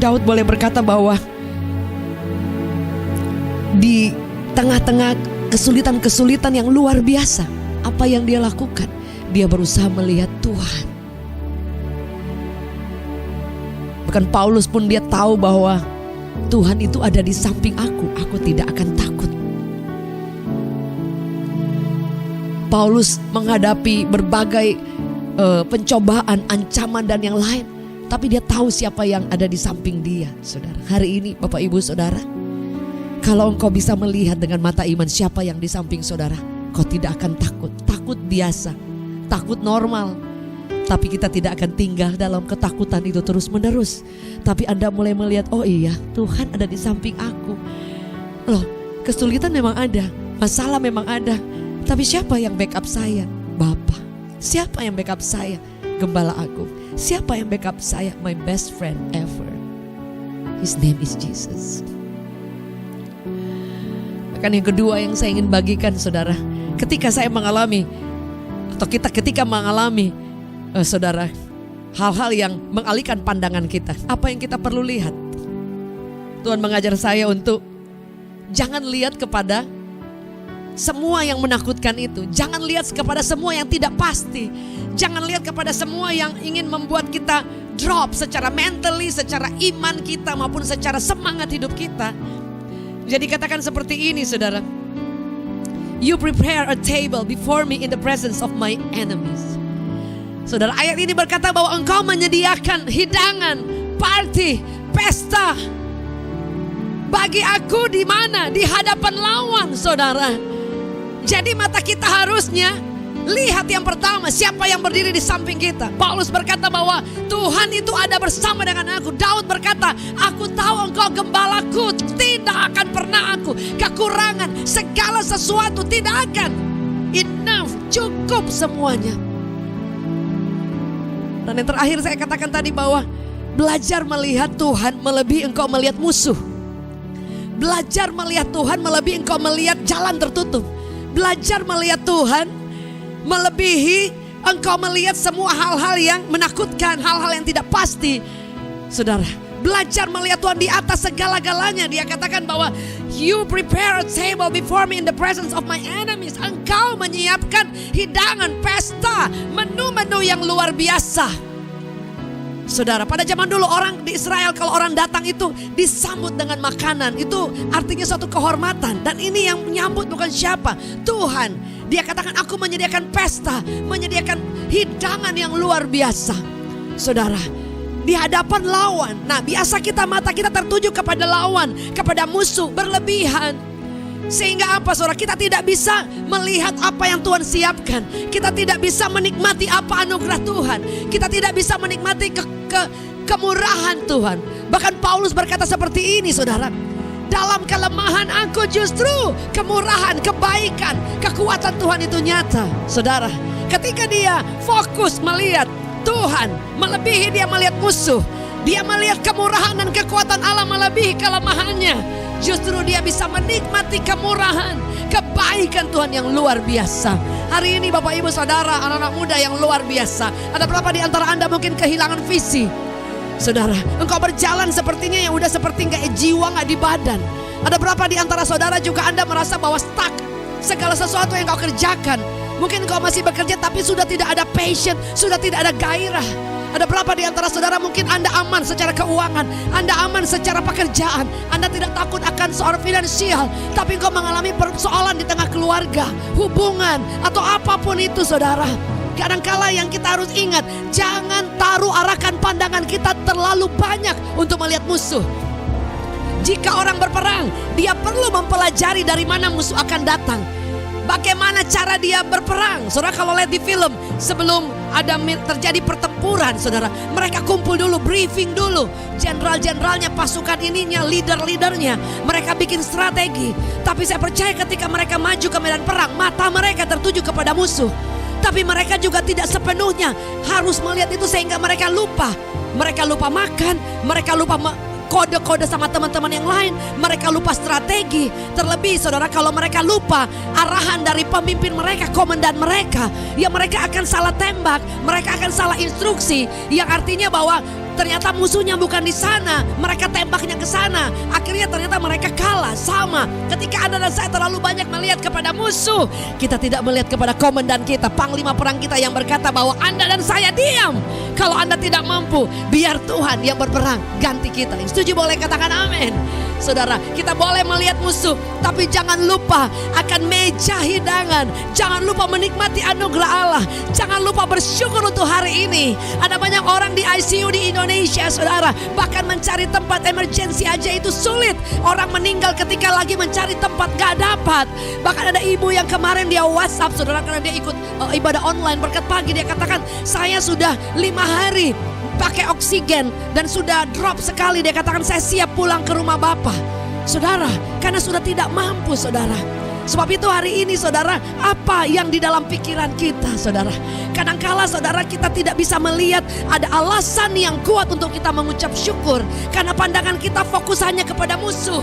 Daud boleh berkata bahwa di tengah-tengah kesulitan-kesulitan yang luar biasa, apa yang dia lakukan? Dia berusaha melihat Tuhan. Bahkan Paulus pun dia tahu bahwa Tuhan itu ada di samping aku tidak akan takut. Paulus menghadapi berbagai pencobaan, ancaman dan yang lain, tapi dia tahu siapa yang ada di samping dia, saudara. Hari ini Bapak Ibu Saudara, kalau engkau bisa melihat dengan mata iman siapa yang di samping saudara, kau tidak akan takut. Takut biasa, takut normal. Tapi kita tidak akan tinggal dalam ketakutan itu terus menerus. Tapi Anda mulai melihat, oh iya, Tuhan ada di samping aku. Loh, kesulitan memang ada, masalah memang ada. Tapi siapa yang backup saya? Bapa. Siapa yang backup saya? Gembala Agung. Siapa yang backup saya? My best friend ever. His name is Jesus. Bahkan yang kedua yang saya ingin bagikan, saudara, ketika saya mengalami atau kita ketika mengalami saudara, hal-hal yang mengalihkan pandangan kita, apa yang kita perlu lihat? Tuhan mengajar saya untuk jangan lihat kepada semua yang menakutkan itu. Jangan lihat kepada semua yang tidak pasti. Jangan lihat kepada semua yang ingin membuat kita drop secara mentally, secara iman kita maupun secara semangat hidup kita. Jadi katakan seperti ini, saudara. You prepare a table before me in the presence of my enemies. Saudara, ayat ini berkata bahwa engkau menyediakan hidangan, party, pesta bagi aku di mana? Di hadapan lawan, saudara. Jadi mata kita harusnya lihat yang pertama, siapa yang berdiri di samping kita. Paulus berkata bahwa Tuhan itu ada bersama dengan aku. Daud berkata, aku tahu engkau gembalaku, tidak akan pernah aku kekurangan. Segala sesuatu tidak akan enough, cukup semuanya. Dan yang terakhir saya katakan tadi bahwa belajar melihat Tuhan melebihi engkau melihat musuh. Belajar melihat Tuhan melebihi engkau melihat jalan tertutup. Belajar melihat Tuhan melebihi engkau melihat semua hal-hal yang menakutkan, hal-hal yang tidak pasti. Saudara, belajar melihat Tuhan di atas segala-galanya. Dia katakan bahwa you prepare a table before me in the presence of my enemies. Engkau menyiapkan hidangan, pesta, menu-menu yang luar biasa. Saudara, pada zaman dulu orang di Israel kalau orang datang itu disambut dengan makanan. Itu artinya suatu kehormatan. Dan ini yang menyambut bukan siapa? Tuhan. Dia katakan aku menyediakan pesta, menyediakan hidangan yang luar biasa. Saudara, di hadapan lawan. Nah, biasa mata kita tertuju kepada lawan, kepada musuh berlebihan. Sehingga apa, saudara? Kita tidak bisa melihat apa yang Tuhan siapkan. Kita tidak bisa menikmati apa anugerah Tuhan. Kita tidak bisa menikmati kemurahan Tuhan. Bahkan Paulus berkata seperti ini, saudara. Dalam kelemahan aku justru kemurahan, kebaikan, kekuatan Tuhan itu nyata. Saudara, ketika dia fokus melihat Tuhan, melebihi dia melihat musuh. Dia melihat kemurahan dan kekuatan Allah melebihi kelemahannya. Justru dia bisa menikmati kemurahan, kebaikan Tuhan yang luar biasa. Hari ini Bapak Ibu Saudara, anak-anak muda yang luar biasa. Ada berapa di antara Anda mungkin kehilangan visi? Saudara, engkau berjalan sepertinya yang udah seperti gak jiwa gak di badan. Ada berapa di antara saudara juga Anda merasa bahwa stuck segala sesuatu yang kau kerjakan. Mungkin kau masih bekerja tapi sudah tidak ada passion, sudah tidak ada gairah. Ada berapa di antara saudara mungkin Anda aman secara keuangan, Anda aman secara pekerjaan, Anda tidak takut akan soal finansial, tapi engkau mengalami persoalan di tengah keluarga, hubungan, atau apapun itu, saudara. Kadangkala yang kita harus ingat, jangan taruh arahkan pandangan kita terlalu banyak untuk melihat musuh. Jika orang berperang, dia perlu mempelajari dari mana musuh akan datang. Bagaimana cara dia berperang? Saudara kalau lihat di film, sebelum ada terjadi pertempuran, saudara. Mereka kumpul dulu, briefing dulu. Jenderal-jenderalnya, pasukan ininya, leader-leadernya. Mereka bikin strategi. Tapi saya percaya ketika mereka maju ke medan perang, mata mereka tertuju kepada musuh. Tapi mereka juga tidak sepenuhnya harus melihat itu sehingga mereka lupa. Mereka lupa makan, mereka lupa kode-kode sama teman-teman yang lain. Mereka lupa strategi. Terlebih saudara, kalau mereka lupa arahan dari pemimpin mereka, komandan mereka, ya mereka akan salah tembak, mereka akan salah instruksi. Yang artinya bahwa ternyata musuhnya bukan di sana, mereka tembaknya ke sana. Akhirnya ternyata mereka kalah. Sama ketika Anda dan saya terlalu banyak melihat kepada musuh, kita tidak melihat kepada komandan kita, panglima perang kita yang berkata bahwa Anda dan saya diam. Kalau Anda tidak mampu, biar Tuhan yang berperang ganti kita. Yang setuju boleh katakan amin. Saudara, kita boleh melihat musuh, tapi jangan lupa akan meja hidangan. Jangan lupa menikmati anugerah Allah. Jangan lupa bersyukur untuk hari ini. Ada banyak orang di ICU di Indonesia, saudara. Bahkan mencari tempat emergency aja itu sulit. Orang meninggal ketika lagi mencari tempat gak dapat. Bahkan ada ibu yang kemarin dia WhatsApp, saudara, karena dia ikut ibadah online berkat pagi. Dia katakan, saya sudah 5 hari pakai oksigen dan sudah drop sekali. Dia katakan, saya siap pulang ke rumah Bapak. Saudara, karena sudah tidak mampu, saudara. Sebab itu hari ini, saudara, apa yang di dalam pikiran kita, saudara? Kadangkala, saudara, kita tidak bisa melihat ada alasan yang kuat untuk kita mengucap syukur. Karena pandangan kita fokus hanya kepada musuh.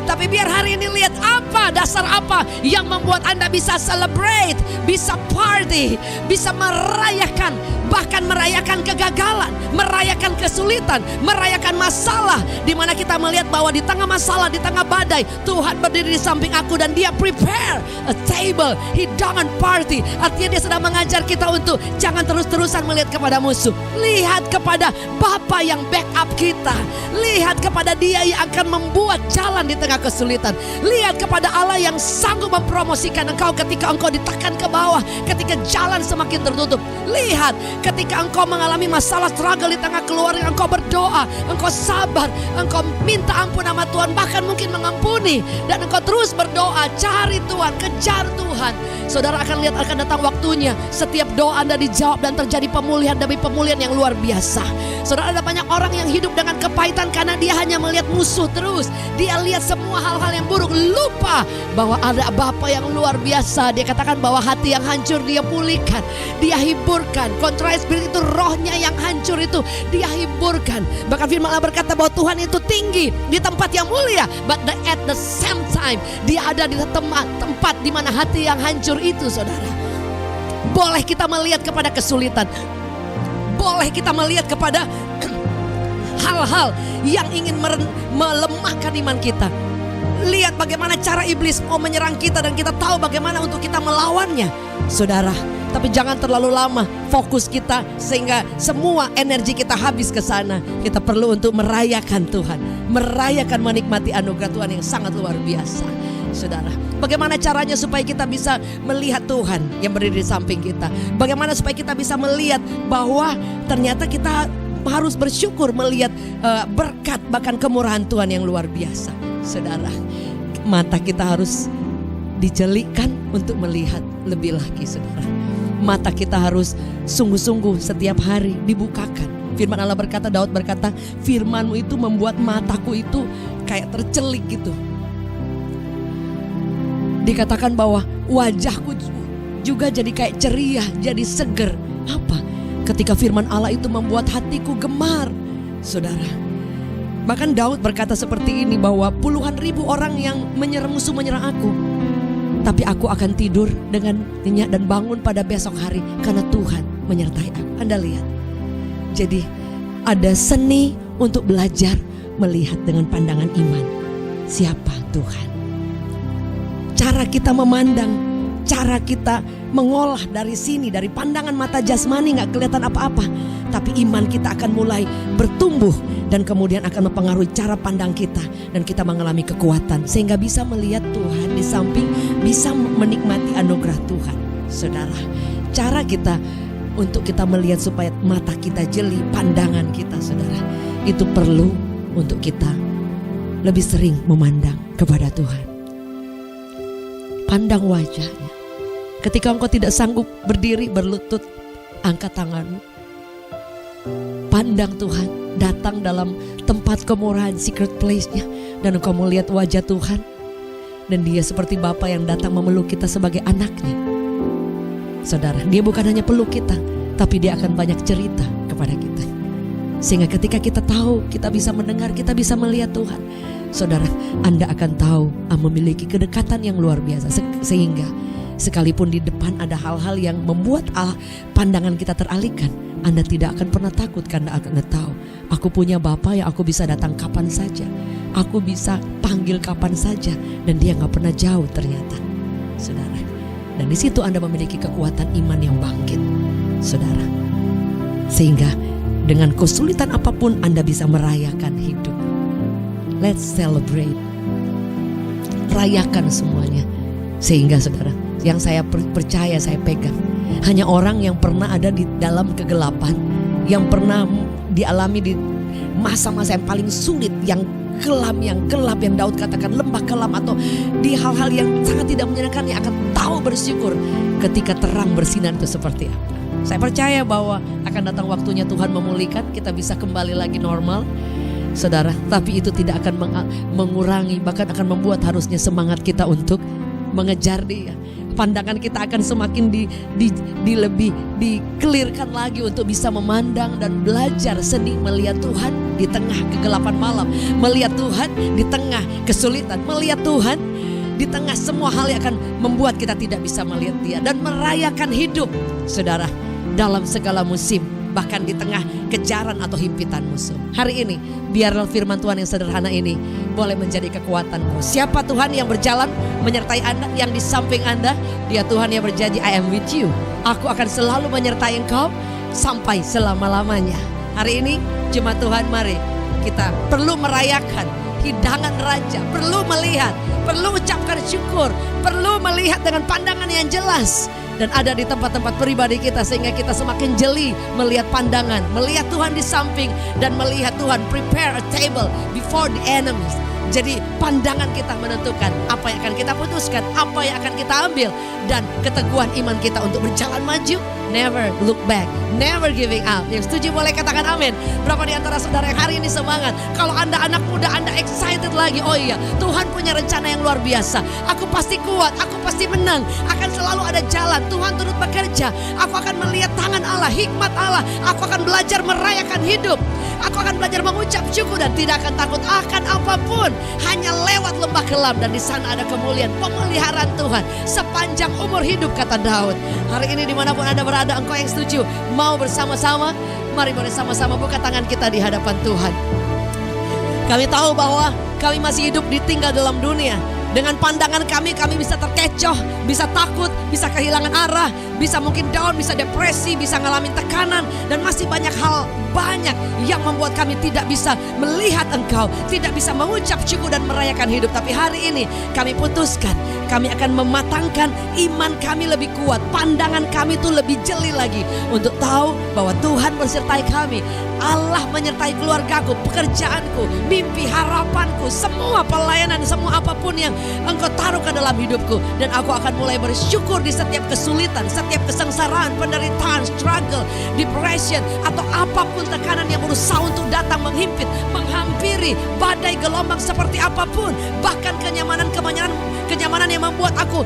Tapi biar hari ini lihat apa, dasar apa yang membuat Anda bisa celebrate, bisa party, bisa merayakan, bahkan merayakan kegagalan, merayakan kesulitan, merayakan masalah. Di mana kita melihat bahwa di tengah masalah, di tengah badai, Tuhan berdiri di samping aku dan Dia prepare a table, hidangan party. Artinya Dia sedang mengajar kita untuk jangan terus-terusan melihat kepada musuh. Lihat kepada Bapa yang backup kita. Lihat kepada Dia yang akan membuat jalan di tengah kesulitan. Lihat kepada Allah yang sanggup mempromosikan engkau ketika engkau ditekan ke bawah, ketika jalan semakin tertutup. Lihat ketika engkau mengalami masalah, struggle di tengah keluarga, engkau berdoa, engkau sabar, engkau minta ampun sama Tuhan, bahkan mungkin mengampuni, dan engkau terus berdoa, cari Tuhan, kejar Tuhan. Saudara akan lihat akan datang waktunya, setiap doa Anda dijawab dan terjadi pemulihan demi pemulihan yang luar biasa. Saudara, ada banyak orang yang hidup dengan kepahitan karena dia hanya melihat musuh terus. Dia lihat semua hal-hal yang buruk, lupa bahwa ada Bapa yang luar biasa. Dia katakan bahwa hati yang hancur Dia pulihkan, Dia hiburkan. Contrite spirit itu rohnya yang hancur itu Dia hiburkan. Bahkan firman Allah berkata bahwa Tuhan itu tinggi di tempat yang mulia, but at the same time Dia ada di tempat di mana hati yang hancur itu, saudara. Boleh kita melihat kepada kesulitan, boleh kita melihat kepada hal-hal yang ingin melemahkan iman kita. Lihat bagaimana cara iblis mau menyerang kita dan kita tahu bagaimana untuk kita melawannya, saudara. Tapi jangan terlalu lama fokus kita sehingga semua energi kita habis ke sana. Kita perlu untuk merayakan Tuhan, merayakan menikmati anugerah Tuhan yang sangat luar biasa, saudara. Bagaimana caranya supaya kita bisa melihat Tuhan yang berdiri di samping kita? Bagaimana supaya kita bisa melihat bahwa ternyata kita harus bersyukur melihat berkat bahkan kemurahan Tuhan yang luar biasa, saudara. Mata kita harus dijelikkan untuk melihat lebih lagi, saudara. Mata kita harus sungguh-sungguh setiap hari dibukakan. Firman Allah berkata, Daud berkata, firman-Mu itu membuat mataku itu kayak tercelik gitu. Dikatakan bahwa wajahku juga jadi kayak ceria, jadi seger. Apa? Ketika firman Allah itu membuat hatiku gemar, saudara. Bahkan Daud berkata seperti ini, bahwa puluhan ribu orang yang musuh menyerang aku, tapi aku akan tidur dengan nyenyak dan bangun pada besok hari karena Tuhan menyertai aku. Anda lihat. Jadi ada seni untuk belajar melihat dengan pandangan iman siapa Tuhan. Cara kita memandang, cara kita mengolah dari sini, dari pandangan mata jasmani gak kelihatan apa-apa. Tapi iman kita akan mulai bertumbuh dan kemudian akan mempengaruhi cara pandang kita. Dan kita mengalami kekuatan sehingga bisa melihat Tuhan di samping, bisa menikmati anugerah Tuhan. Saudara, cara kita untuk kita melihat supaya mata kita jeli, pandangan kita, saudara, itu perlu untuk kita lebih sering memandang kepada Tuhan. Pandang wajahnya. Ketika engkau tidak sanggup berdiri berlutut, angkat tanganmu. Pandang Tuhan, datang dalam tempat kemurahan, secret place-nya. Dan engkau melihat wajah Tuhan. Dan dia seperti Bapa yang datang memeluk kita sebagai anaknya. Saudara, dia bukan hanya peluk kita, tapi dia akan banyak cerita kepada kita. Sehingga ketika kita tahu, kita bisa mendengar, kita bisa melihat Tuhan. Saudara, Anda akan tahu memiliki kedekatan yang luar biasa. Sehingga sekalipun di depan ada hal-hal yang membuat pandangan kita teralihkan, Anda tidak akan pernah takut karena Anda tahu, aku punya Bapa yang aku bisa datang kapan saja. Aku bisa panggil kapan saja, dan dia gak pernah jauh ternyata. Saudara, dan di situ Anda memiliki kekuatan iman yang bangkit. Saudara, sehingga dengan kesulitan apapun Anda bisa merayakan hidup. Let's celebrate. Rayakan semuanya. Sehingga saudara, yang saya percaya, saya pegang, hanya orang yang pernah ada di dalam kegelapan, yang pernah dialami di masa-masa yang paling sulit, yang kelam, yang Daud katakan lembah kelam, atau di hal-hal yang sangat tidak menyenangkan, yang akan tahu bersyukur ketika terang bersinar itu seperti apa. Saya percaya bahwa akan datang waktunya Tuhan memulihkan, kita bisa kembali lagi normal. Saudara, tapi itu tidak akan mengurangi, bahkan akan membuat harusnya semangat kita untuk mengejar dia. Pandangan kita akan semakin lebih dikelirkan lagi untuk bisa memandang dan belajar seni melihat Tuhan di tengah kegelapan malam, melihat Tuhan di tengah kesulitan, melihat Tuhan di tengah semua hal yang akan membuat kita tidak bisa melihat dia, dan merayakan hidup, saudara, dalam segala musim, bahkan di tengah kejaran atau himpitan musuh. Hari ini, biarlah firman Tuhan yang sederhana ini boleh menjadi kekuatanmu. Siapa Tuhan yang berjalan menyertai Anda, yang di samping Anda? Dia Tuhan yang berjanji, I am with you. Aku akan selalu menyertai engkau sampai selama-lamanya. Hari ini, jemaat Tuhan, mari kita perlu merayakan hidangan Raja, perlu melihat, perlu ucapkan syukur, perlu melihat dengan pandangan yang jelas, dan ada di tempat-tempat pribadi kita, sehingga kita semakin jeli melihat pandangan, melihat Tuhan di samping, dan melihat Tuhan prepare a table before the enemies. Jadi pandangan kita menentukan apa yang akan kita putuskan, apa yang akan kita ambil, dan keteguhan iman kita untuk berjalan maju. Never look back, never giving up. Yang setuju boleh katakan amin. Berapa di antara saudara yang hari ini semangat? Kalau Anda anak muda, Anda excited lagi. Oh iya, Tuhan punya rencana yang luar biasa. Aku pasti kuat, aku pasti menang. Akan selalu ada jalan, Tuhan turut bekerja. Aku akan melihat tangan Allah, hikmat Allah. Aku akan belajar merayakan hidup. Aku akan belajar mengucap syukur dan tidak akan takut akan apapun. Hanya lewat lembah kelam, dan di sana ada kemuliaan, pemeliharaan Tuhan sepanjang umur hidup, kata Daud. Hari ini dimanapun Anda berada, engkau yang setuju mau bersama-sama, mari sama-sama buka tangan kita di hadapan Tuhan. Kami tahu bahwa kami masih hidup ditinggal dalam dunia. Dengan pandangan kami bisa terkecoh, bisa takut, bisa kehilangan arah, bisa mungkin down, bisa depresi, bisa ngalamin tekanan, dan masih banyak hal yang membuat kami tidak bisa melihat Engkau, tidak bisa mengucap syukur dan merayakan hidup. Tapi hari ini kami putuskan, kami akan mematangkan iman kami lebih kuat, pandangan kami itu lebih jeli lagi untuk tahu bahwa Tuhan bersertai kami. Allah menyertai keluargaku, pekerjaanku, mimpi, harapanku, semua pelayanan, semua apapun yang Engkau taruh ke dalam hidupku. Dan aku akan mulai bersyukur di setiap kesulitan, setiap kesengsaraan, penderitaan, struggle, depression, atau apapun tekanan yang berusaha untuk datang menghimpit, menghampiri, badai gelombang seperti apapun, bahkan kenyamanan yang membuat aku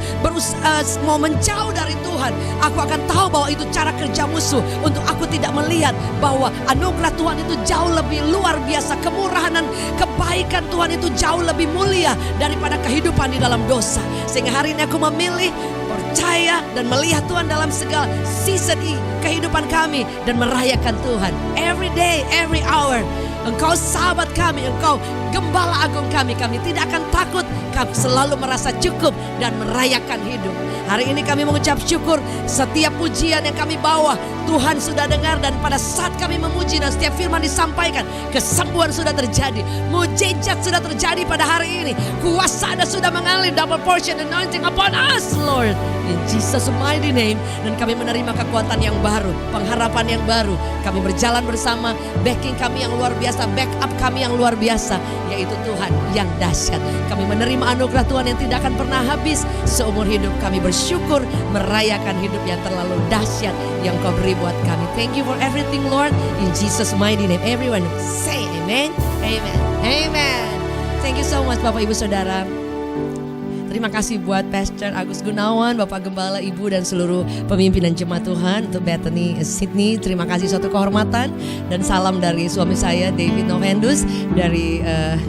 mau menjauh dari Tuhan. Aku akan tahu bahwa itu cara kerja musuh untuk aku tidak melihat bahwa anugerah Tuhan itu jauh lebih luar biasa, kemurahan dan kebaikan Tuhan itu jauh lebih mulia daripada kehidupan di dalam dosa. Sehingga hari ini aku memilih percaya dan melihat Tuhan dalam segala season kehidupan kami, dan merayakan Tuhan every day, every hour. Engkau sahabat kami, Engkau gembala agung kami. Kami tidak akan takut, kami selalu merasa cukup dan merayakan hidup. Hari ini kami mengucap syukur, setiap pujian yang kami bawa Tuhan sudah dengar, dan pada saat kami memuji dan setiap firman disampaikan, kesembuhan sudah terjadi, mujizat sudah terjadi pada hari ini. Kuasa ada sudah mengalir, double portion anointing upon us, Lord, in Jesus mighty name. Dan kami menerima kekuatan yang baru, pengharapan yang baru. Kami berjalan bersama, backing kami yang luar biasa, backup kami yang luar biasa. yaitu Tuhan yang dahsyat. Kami menerima anugerah Tuhan yang tidak akan pernah habis seumur hidup. Kami bersyukur merayakan hidup yang terlalu dahsyat yang Kau beri buat kami. Thank you for everything, Lord. In Jesus' mighty name, everyone say amen, amen, amen. Thank you so much Bapak Ibu Saudara. Terima kasih buat Pastor Agus Gunawan, Bapak Gembala, Ibu dan seluruh pemimpinan jemaat Tuhan. Untuk Bethany Sydney, terima kasih suatu kehormatan. Dan salam dari suami saya David Novendus dari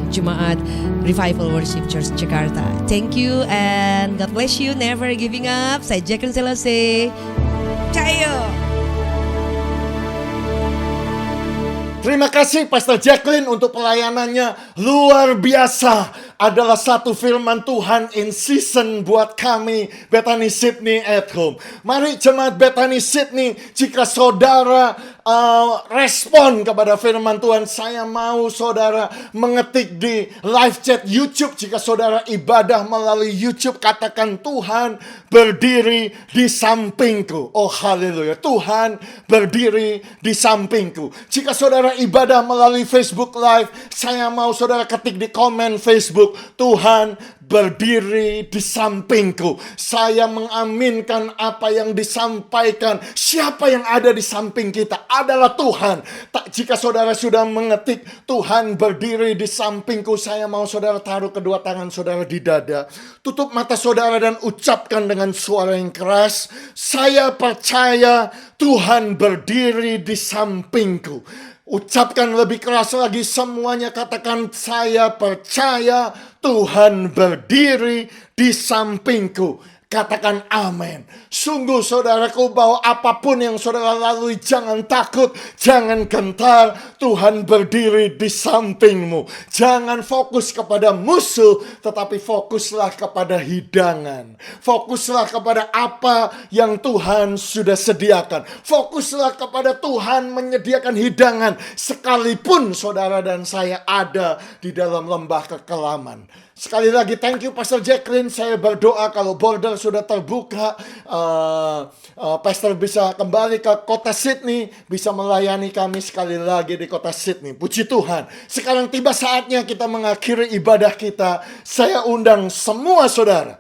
Jemaat Revival Worship Church Jakarta. Thank you and God bless you, never giving up. Saya Jacqueline Selose. Cayo. Terima kasih Pastor Jacqueline untuk pelayanannya luar biasa. Adalah satu firman Tuhan in season buat kami Bethany Sydney at Home. Mari jemaat Bethany Sydney, jika saudara respon kepada firman Tuhan, saya mau saudara mengetik di live chat YouTube. Jika saudara ibadah melalui YouTube, katakan Tuhan berdiri di sampingku. Oh haleluya, Tuhan berdiri di sampingku. Jika saudara ibadah melalui Facebook Live, saya mau saudara ketik di komen Facebook, Tuhan berdiri di sampingku. Saya mengaminkan apa yang disampaikan. Siapa yang ada di samping kita adalah Tuhan. Jika saudara sudah mengetik Tuhan berdiri di sampingku, saya mau saudara taruh kedua tangan saudara di dada. Tutup mata saudara dan ucapkan dengan suara yang keras, saya percaya Tuhan berdiri di sampingku. Ucapkan lebih keras lagi semuanya, katakan saya percaya Tuhan berdiri di sampingku. Katakan amin. Sungguh saudaraku, bahwa apapun yang saudara lalui, jangan takut, jangan gentar. Tuhan berdiri di sampingmu. Jangan fokus kepada musuh, tetapi fokuslah kepada hidangan. Fokuslah kepada apa yang Tuhan sudah sediakan. Fokuslah kepada Tuhan menyediakan hidangan, sekalipun saudara dan saya ada di dalam lembah kekelaman. Sekali lagi thank you Pastor Jacqueline. Saya berdoa kalau border sudah terbuka, Pastor bisa kembali ke kota Sydney, bisa melayani kami sekali lagi di kota Sydney. Puji Tuhan. Sekarang tiba saatnya kita mengakhiri ibadah kita. Saya undang semua saudara,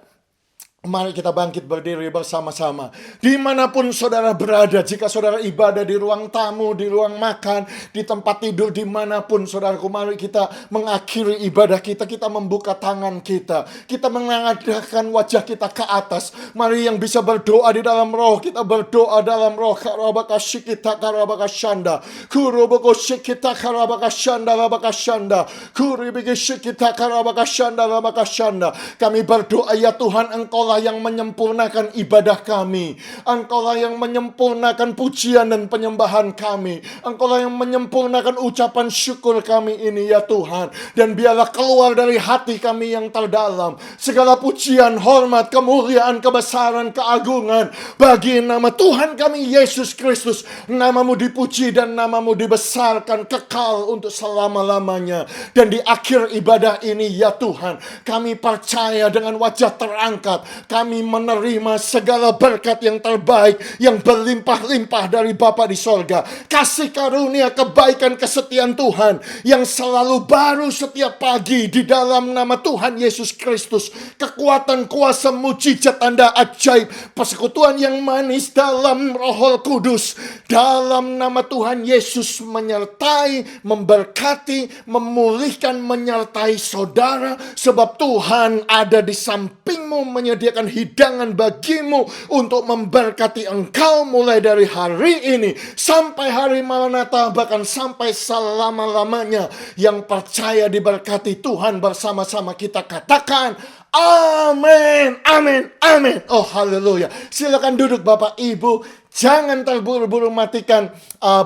mari kita bangkit berdiri bersama-sama. Dimanapun saudara berada, jika saudara ibadah di ruang tamu, di ruang makan, di tempat tidur, dimanapun saudaraku, mari kita mengakhiri ibadah kita. Kita membuka tangan kita, kita mengadahkan wajah kita ke atas. Mari yang bisa berdoa di dalam roh, kita berdoa dalam roh. Karabakashikita karabakashanda, kurubokosikita karabakashanda rabakashanda, kuribikishikita karabakashanda rabakashanda. Kami berdoa ya Tuhan, Engkau yang menyempurnakan ibadah kami. Engkaulah yang menyempurnakan pujian dan penyembahan kami. Engkaulah yang menyempurnakan ucapan syukur kami ini ya Tuhan. Dan biarlah keluar dari hati kami yang terdalam segala pujian, hormat, kemuliaan, kebesaran, keagungan bagi nama Tuhan kami Yesus Kristus. Namamu dipuji dan namamu dibesarkan kekal untuk selama-lamanya. Dan di akhir ibadah ini ya Tuhan, kami percaya dengan wajah terangkat, kami menerima segala berkat yang terbaik, yang berlimpah-limpah dari Bapa di sorga. Kasih karunia, kebaikan, kesetiaan Tuhan yang selalu baru setiap pagi di dalam nama Tuhan Yesus Kristus. Kekuatan, kuasa, mujizat, tanda ajaib, persekutuan yang manis dalam Roh Kudus, dalam nama Tuhan Yesus menyertai, memberkati, memulihkan, menyertai saudara. Sebab Tuhan ada di sampingmu, menyediakan hidangan bagimu untuk memberkati engkau mulai dari hari ini sampai hari Maranatha, bahkan sampai selama-lamanya. Yang percaya diberkati Tuhan bersama-sama kita katakan amin, amin, amin. Oh haleluya. Silakan duduk Bapak Ibu. Jangan terburu-buru matikan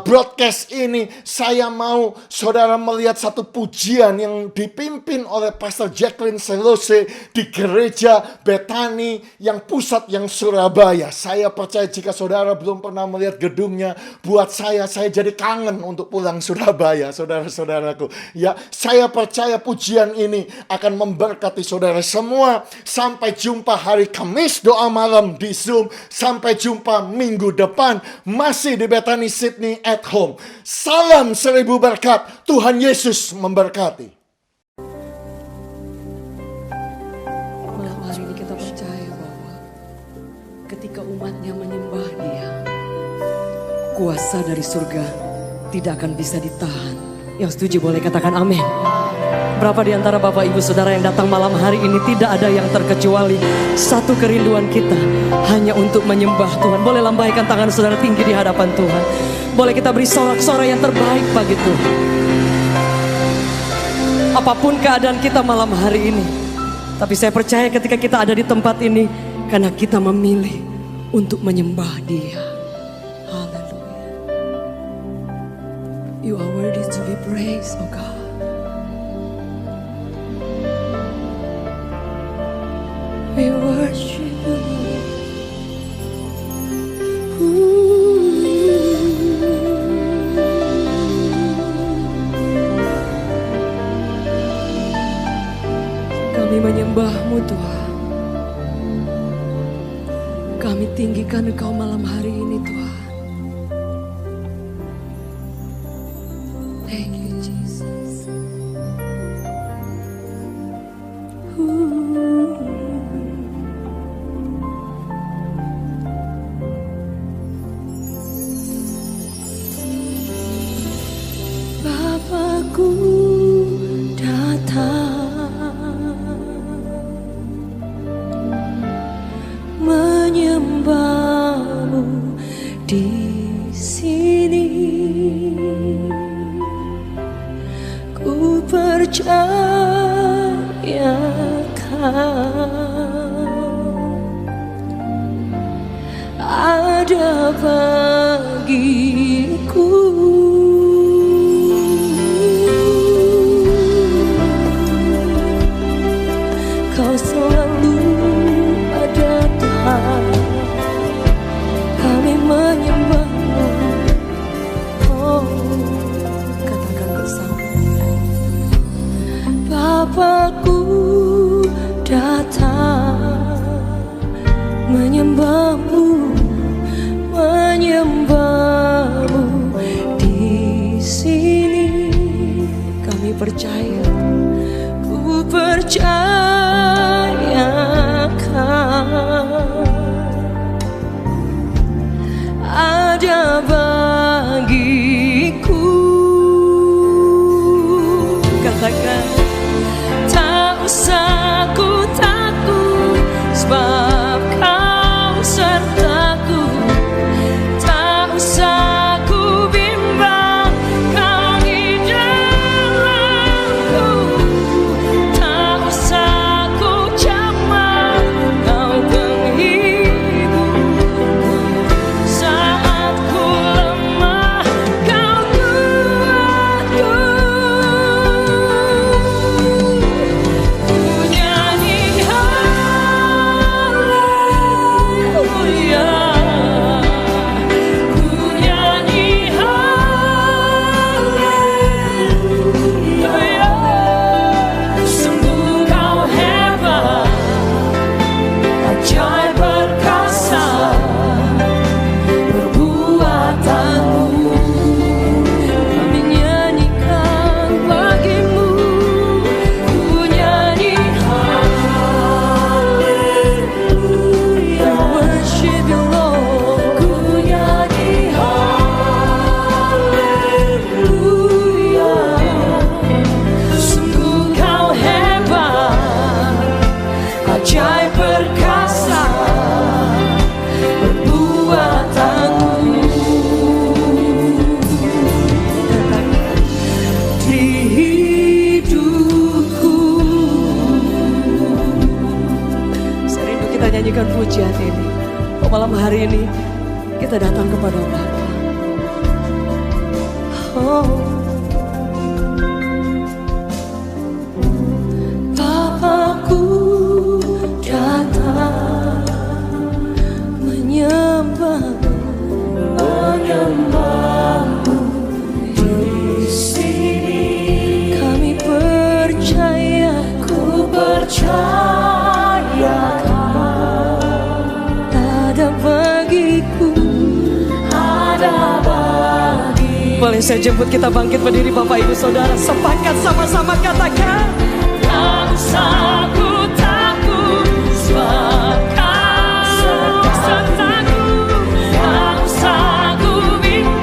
broadcast ini. Saya mau saudara melihat satu pujian yang dipimpin oleh Pastor Jacqueline Selose di gereja Bethany yang pusat yang Surabaya. Saya percaya jika saudara belum pernah melihat gedungnya, buat saya jadi kangen untuk pulang Surabaya, saudara-saudaraku. Ya, saya percaya pujian ini akan memberkati saudara semua. Sampai jumpa hari Kamis doa malam di Zoom. Sampai jumpa minggu depan masih di Bethany Sydney at Home. Salam 1000 berkat. Tuhan Yesus memberkati. kuasa dari surga tidak akan bisa ditahan. Yang setuju boleh katakan amin. Berapa di antara Bapak Ibu Saudara yang datang malam hari ini tidak ada yang terkecuali satu kerinduan kita hanya untuk menyembah Tuhan. Boleh lambaikan tangan saudara tinggi di hadapan Tuhan. Boleh kita beri sorak-sorai yang terbaik bagi Tuhan. Apapun keadaan kita malam hari ini, tapi saya percaya ketika kita ada di tempat ini karena kita memilih untuk menyembah Dia. Haleluya. You are worthy to be praised, oh God. We worship you. Kami menyembah-Mu Tuhan. Kami tinggikan Engkau malam hari ini Tuhan. Thank you Jesus. Bapakku datang menyembah-Mu di sini. Ku percayakan ada bagiku. Kau selalu ada Tuhan. Kami menyembah-Mu. Oh, katakan bersama. Bapakku datang menyembah-Mu, menyembah-Mu di sini. Kami percaya, ku percayakan ada bagiku. Katakan, tak usah ku takut sebab Kau sertaku. Tak usah ku bimbang, Kau di dalamku. Tak usah ku cemas, Kau penghiburku. Saat ku lemah, Kau kuatku. Ku nyanyi haleluya. Ku nyanyi haleluya. Sungguh Kau hebat, ajaib perkasa perbuatanmu. Kami nyanyikan bagi-Mu. Ku nyanyi haleluya. Worship you Lord. Ku nyanyi haleluya. Sungguh Kau hebat, ajaib perkasa perbuatanmu. Di hidupku, saya rindu kita nyanyikan pujian ini. Oh, malam hari ini kita datang kepada Bapa. Oh, Bapakku datang menyembah-Mu, menyembah-Mu di sini. Kami percaya, ku percayakan ada bagiku, ada bagiku. Boleh saya jemput kita bangkit berdiri Bapak Ibu Saudara. Sepakat sama-sama katakan, tak usah ku takut sebab Kau sertaku. Tak usah ku bimbang,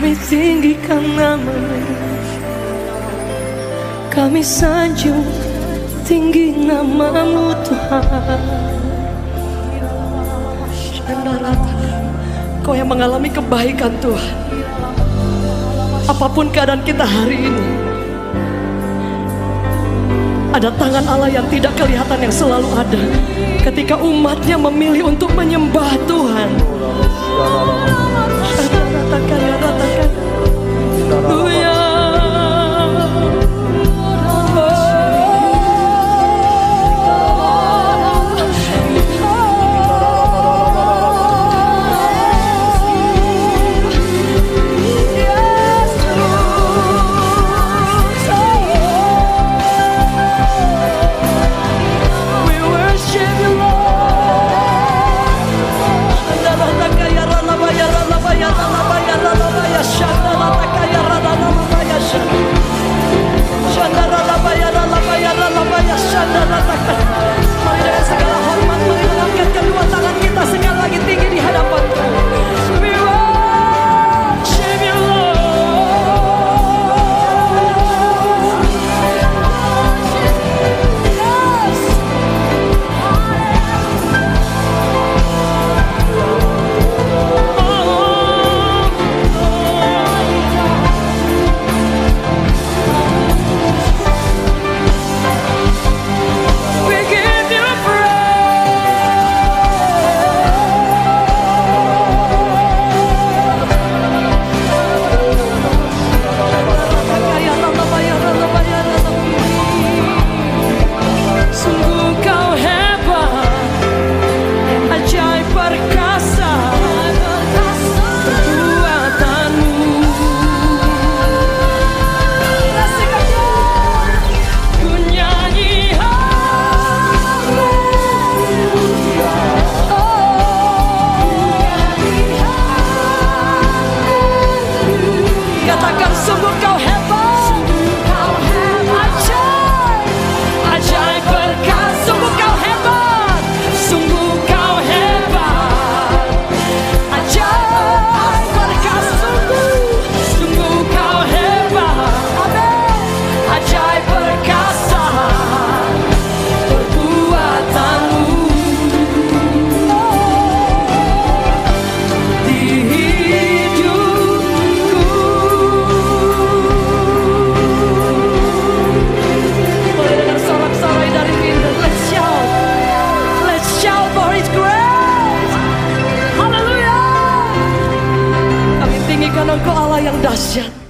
Kami tinggikan nama-Mu, kami sanjung tinggi nama-Mu Tuhan. Kau yang mengalami kebaikan Tuhan, apapun keadaan kita hari ini, ada tangan Allah yang tidak kelihatan yang selalu ada ketika umatnya memilih untuk menyembah Tuhan. Mari dengan segala hormat, mari mengangkat kedua tangan kita sekali lagi tinggi di hadapan Tuhan. We worship you, Engkau Allah yang dahsyat.